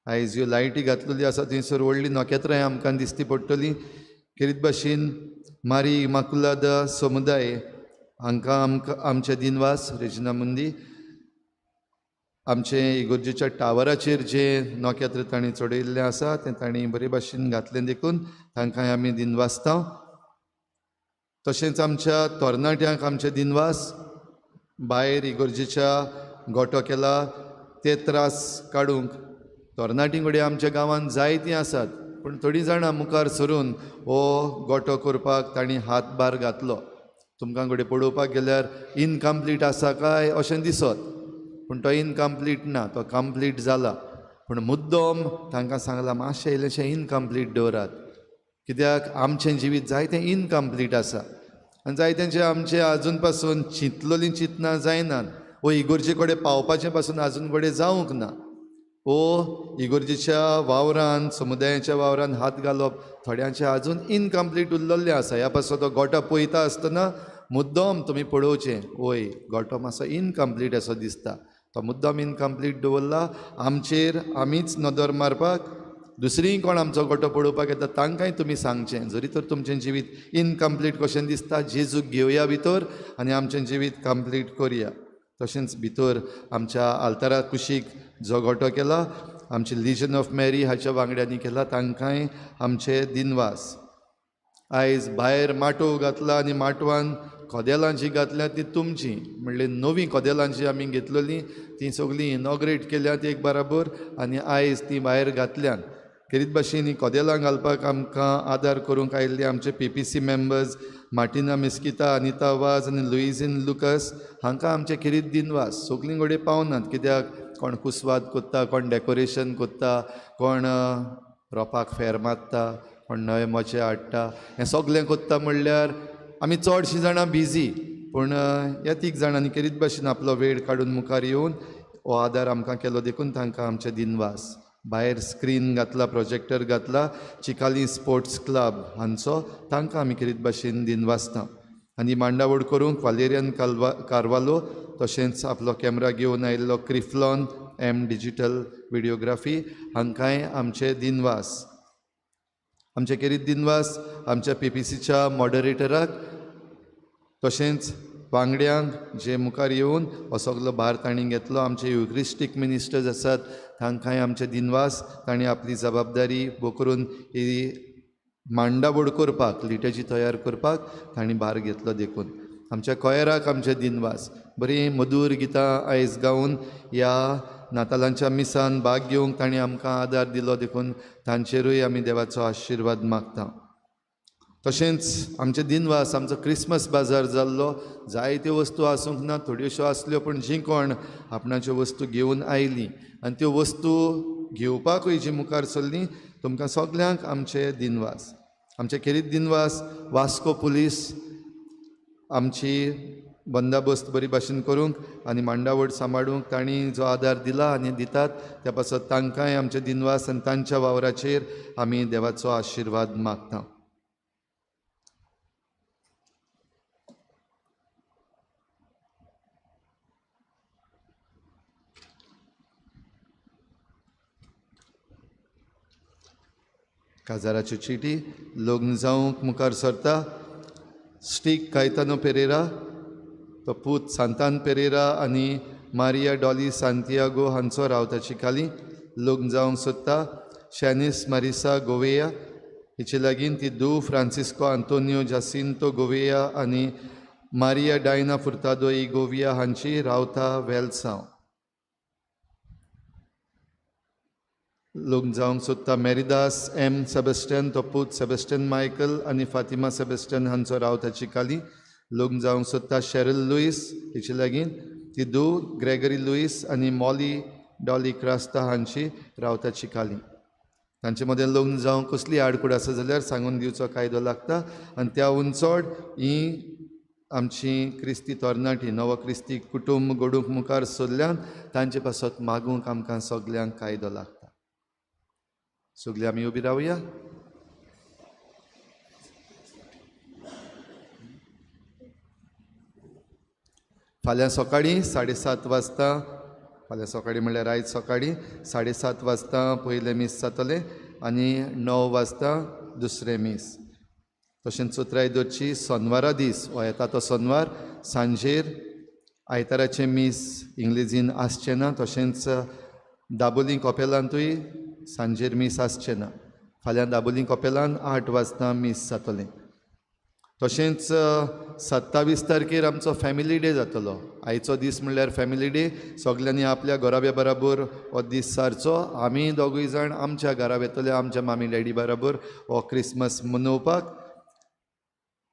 आयज ह्यो लायटी घातलेल्यो आसा थंयसर व्हडलीं नखेत्रांय आमकां दिसती पडटलीं. खेरीत भाशेन मारी इमाकुलादा समुदाय हांकां आमचे दिनवास रेजिना मुंदी आमचे इगर्जेच्या टावराचेर जे नखेत्र तांणी चडयल्लें आसा तें तांणी बरे भाशेन घातलें देखून तांकांय आमी दिनवासता. तशेंच आमच्या तरणाट्यांक आमचे दिनवास. भायर इगर्जेच्या गोठो केला ते त्रास काडूंक तरणाटीं कडेन आमच्या गांवांत जायतीं आसात, पूण थोडीं जाणां मुखार सरून हो गोठो करपाक तांणी हातभार घातलो. तुमकां कडेन पळोवपाक गेल्यार इनकम्प्लीट आसा काय अशें दिसत, पूण तो इनकम्प्लीट ना, तो कंप्लीट जाला. पूण मुद्दम तांकां सांगलां मातशें इल्लेशें इनकम्प्लीट दवरात, कित्याक आमचें जिवीत जायतें इनकम्प्लीट आसा आनी जायत्यांचें आमचें आजून पासून चिंतलोलीं चिंतना जायनात. वो इगर्जे कडेन पावपाचें पासून आजून कडेन जावंक ना. वो इगर्जेच्या वावरान समुदायाच्या वावरान हात घालप थोड्यांचें आजून इनकम्प्लीट उरलेलें आसा. ह्या पासून तो गोठो पळयता आसतना मुद्दम तुमी पळोवचें, वय गोठो मातसो इनकम्प्लीट असो दिसता. तो मुद्दम इनकम्प्लीट दवरला. आमचेर आमीच नदर मारपाक दुसरीं कोण आमचो गोठो पळोवपाक येता तांकांय तुमी सांगचें, जरी तर तुमचें जिवीत इनकम्प्लीट कशें दिसता जेजूक घेवया भितर आनी आमचें जिवीत कंप्लीट करया. तशेंच भितर आमच्या आल्तारा कुशीक जो गोठो केला आमचे लिजन ऑफ मॅरी हाच्या वांगड्यांनी केला, तांकांय आमचे दिनवास. आयज भायर माटोव घातला आनी माटवान कोदेलां जीं घातल्यां ती तुमचीं, म्हणल्यार नवीं कोदेलां जीं आमी घेतलेलीं तीं सगलीं इनॉग्रेट केल्यात एक बराबर आनी आयज तीं भायर घातल्यात. खेरीत भाशेन ही कोदेलां घालपाक आमकां आदार करूंक आयिल्ले आमचे PPC members Martina Mesquita, Anita वाज आनी लुइझीन लुकस हांकां आमचे खेरीत दिनवास. सगलीं कडेन पावनात, कित्याक कोण कुसवाद कोत्ता, कोण डेकोरेशन कोत्ता, कोण रोपाक फेर मारता, कोण नवे मोचे हाडटा, हें सगलें कोत्ता म्हणल्यार आमी चडशीं जाणां बिजी. पूण ह्या तीग जाणांनी खेरीत भाशेन आपलो वेळ काडून मुखार येवन हो आदार आमकां केलो देखून तांकां आमचे दिनवास. भायर स्क्रीन घातला, प्रोजेक्टर घातला चिकाली स्पोर्ट्स क्लब हांचो, तांकां आमी खेरीत भाशेन दिनवासता. आनी मांडावळ करूंक वालेरियन कारवालो तशेंच आपलो कॅमेरा घेवन आयिल्लो क्रिफ्लॉन M डिजिटल व्हिडियोग्राफी हांकांय आमचे दिनवास. आमचे खेरीत दिनवास आमच्या PPCच्या मॉडरेटराक तशेंच वांगड्यांक जे मुखार येवन हो सगलो भार तांणी घेतलो. आमचे युक्रिस्टीक मिनिस्टर्स आसात तांकांय आमचे दिनवास. तांणी आपली जबाबदारी भोव करून ही मांडावळ करपाक, लिटेजी तयार करपाक तांणी भार घेतलो देखून. आमच्या कोयराक आमचे दिनवास. बरीं मधूर गितां आयज गावन ह्या नातालांच्या मिसान भाग घेवंक तांणी आमकां आदार दिलो देखून तांचेरूय आमी देवाचो आशिर्वाद मागता. तशेंच आमचे दिनवास आमचो क्रिसमस बाजार जाल्लो. जायत्यो वस्तू आसूंक ना, थोड्योश्यो आसल्यो, पूण जीं कोण आपणाच्यो वस्तू घेवन आयलीं आनी त्यो वस्तू घेवपाकूय जीं मुखार सरलीं तुमकां सगल्यांक आमचे दिनवास. आमचे खेरीत दिनवास वास्को पुलीस आमची बंदाबस्त बरी भाशेन करूंक आनी मांडावळ सांबाळूंक तांणी जो आदार दिला आनी दितात त्या पासत तांकांय आमचे दिनवास आनी तांच्या वावराचेर आमी देवाचो आशिर्वाद मागता. काजाराची चिटी लग्न जावंक मुखार सरता. स्टीक कायतानो पेरेरा, तो पूत सांतान पेरेरा आनी मारिया डॉली सांतियागो हांचो रावताची खाली लग्न जावंक सोदता. शॅनिस मारिसा गोवेया हिचे लागीं ती दू फ्रांसिस्को आंतोनियो जासिंतो गोवेया आनी मारिया डायना फुर्तादो ई गोविया हांची रावता वेल्सांव. लग्न जावंक सोदता मेरिदास M सेबेस्टियन, तो पूत सेबेस्टियन मायकल आनी फातिमा सेबेस्टियन हांचो रावताची खाली लग्न जावंक सोदता. शेरिल लुईस हिचे लागीं ती दू ग्रेगरी लुईस आनी मॉली डॉली क्रास्ता हांची रावताची खाली. तांचे मदें लग्न जावंक कसली आडकूड आसा जाल्यार सांगून दिवचो कायदो लागता आनी त्या चड ही आमची क्रिस्ती तरणाटी नवो क्रिस्ती कुटुंब घडूंक मुखार सरल्यान तांचे पासत मागूंक आमकां सगल्यांक कायदो लागता. सगळीं आमी उबी रावया. फाल्यां सकाळीं 7:30 वाजता, फाल्यां सकाळीं म्हणल्यार आयज सकाळीं 7:30 वाजता पयलें मीस जातलें आनी 9 वाजता दुसरें मीस. तशेंच चतुरायदोरची शेनवारा दीस हो येता तो शेनवार सांजेर आयताराचें मीस इंग्लिजीन आसचें ना. तशेंच दाबोलीं कॉपेलांतूय सांजेर मीस आसचें ना. फाल्यां दाबोलीं कॉपेलान 8 वाजता मीस जातलें. तशेंच 27 तारखेर आमचो फॅमिली डे जातलो. आयचो दीस म्हणल्यार फॅमिली डे. सगल्यांनी आपल्या घोराब्या बराबर हो दीस सारचो. आमी दोगूय जाण आमच्या घरा येतले आमच्या मामी डॅडी बराबर हो क्रिसमस मनोवपाक.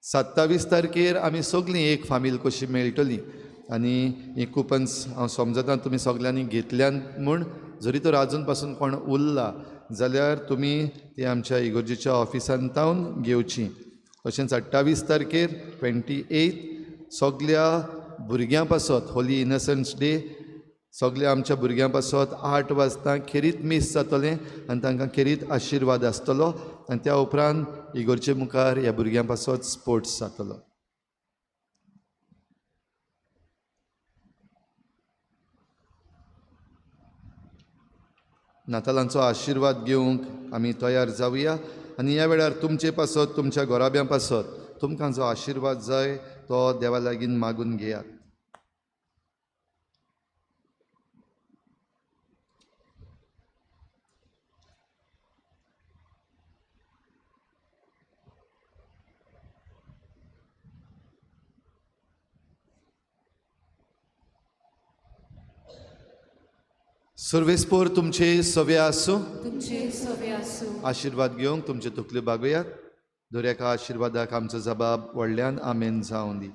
27 तारखेर आमी सगळीं एक फामील कशी मेळटलीं आनी ही कुपन्स हांव समजता तुमी सगल्यांनी घेतल्यान म्हूण. जरी तर आजून पासून कोण उरला जाल्यार तुमी ती आमच्या इगोर्जेच्या ऑफिसान तावन घेवची. तशेंच 28 तारखेर 28 सगल्या भुरग्यां पासत होली इनसंट्स डे सगल्या आमच्या भुरग्यां पासत 8 वाजता खेरीत मीस जातलें आनी तांकां खेरीत आशिर्वाद आसतलो. आनी त्या उपरांत इगोर्जे मुखार ह्या भुरग्यां पासत स्पोर्ट्स जातलो. नातालांचो आशिर्वाद घेवंक आमी तयार जावया. आनी ह्या वेळार तुमचे पासत तुमच्या घोराब्यां पासत तुमकां जो आशिर्वाद जाय तो देवा लागीं मागून घेयात. सर्वेस्पोर तुमचे सवे आसूं. तुमचे सवे आसूं. आशिर्वाद घेवंक तुमचे तकल्यो बागुयात. दोऱ्याका आशिर्वादाक आमचो जबाब व्हडल्यान आमेन जावं दी.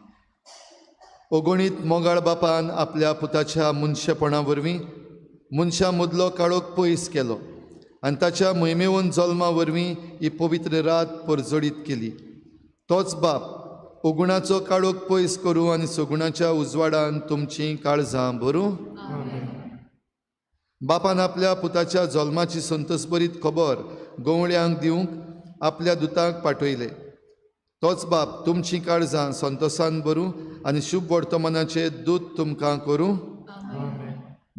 अगणीत मोगाळ बापान आपल्या पुताच्या मनशापणा वरवीं मनशा मदलो काळोख पयस केलो आनी ताच्या मोहिमेवन जल्मा वरवीं ही पवित्र रात परजडीत केली. तोच बाप अगुणाचो काळोख पयस करूं आनी सगुणाच्या उजवाडान तुमचीं काळजां भरूं. बापान आपल्या पुताच्या जल्माची संतोसभरीत खबर गवळ्यांक दिवंक आपल्या दुताक पाठयले. तोच बाप तुमचीं काळजां संतोषान भरूं आनी शुभ वर्तमानाचे दूत तुमकां करूं.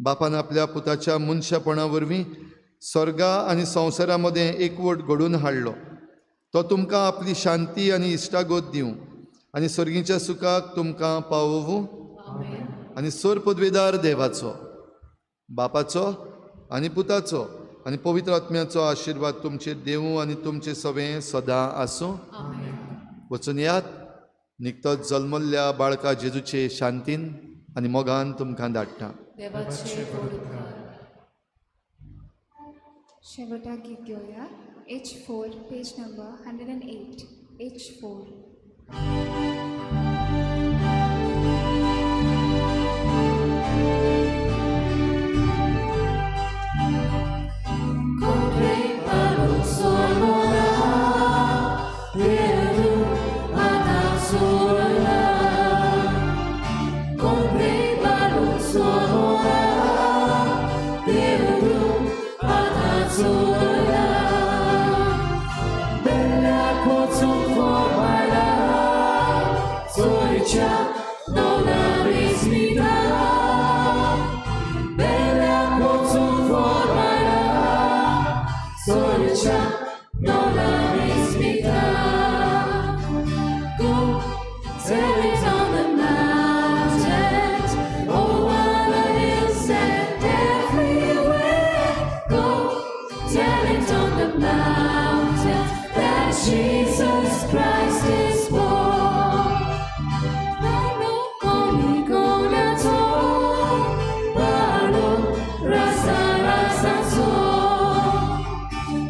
बापान आपल्या पुताच्या मनशापणा वरवीं स्वर्गा आनी संवसारा मदें एकवट घडोवन हाडलो. तो तुमकां आपली शांती आनी इश्टागोत दिवं आनी सर्गीच्या सुखाक तुमकां पावोवूं. आनी सोर पदवेदार देवाचो बापाचो आनी पुताचो आनी पवित्र आत्म्याचो आशिर्वाद तुमचेर देवूं आनी तुमचें सवें सदां आसूं. वचून यात. निकतोच जल्मल्ल्या बाळका जेजूचे शांतीन आनी मोगान तुमकां धाडटा. शेवटाक गीत घेवया. H4 page number 108. H4.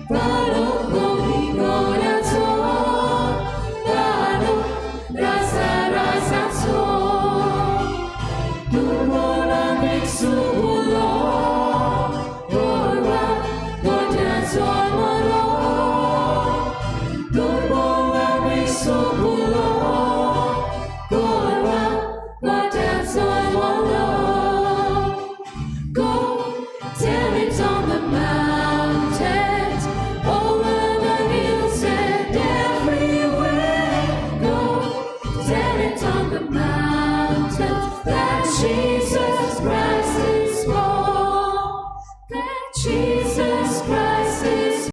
Balon, what else do I want to know? Go tell it on the mountains, over the hills and everywhere. Go tell it on the mountains that she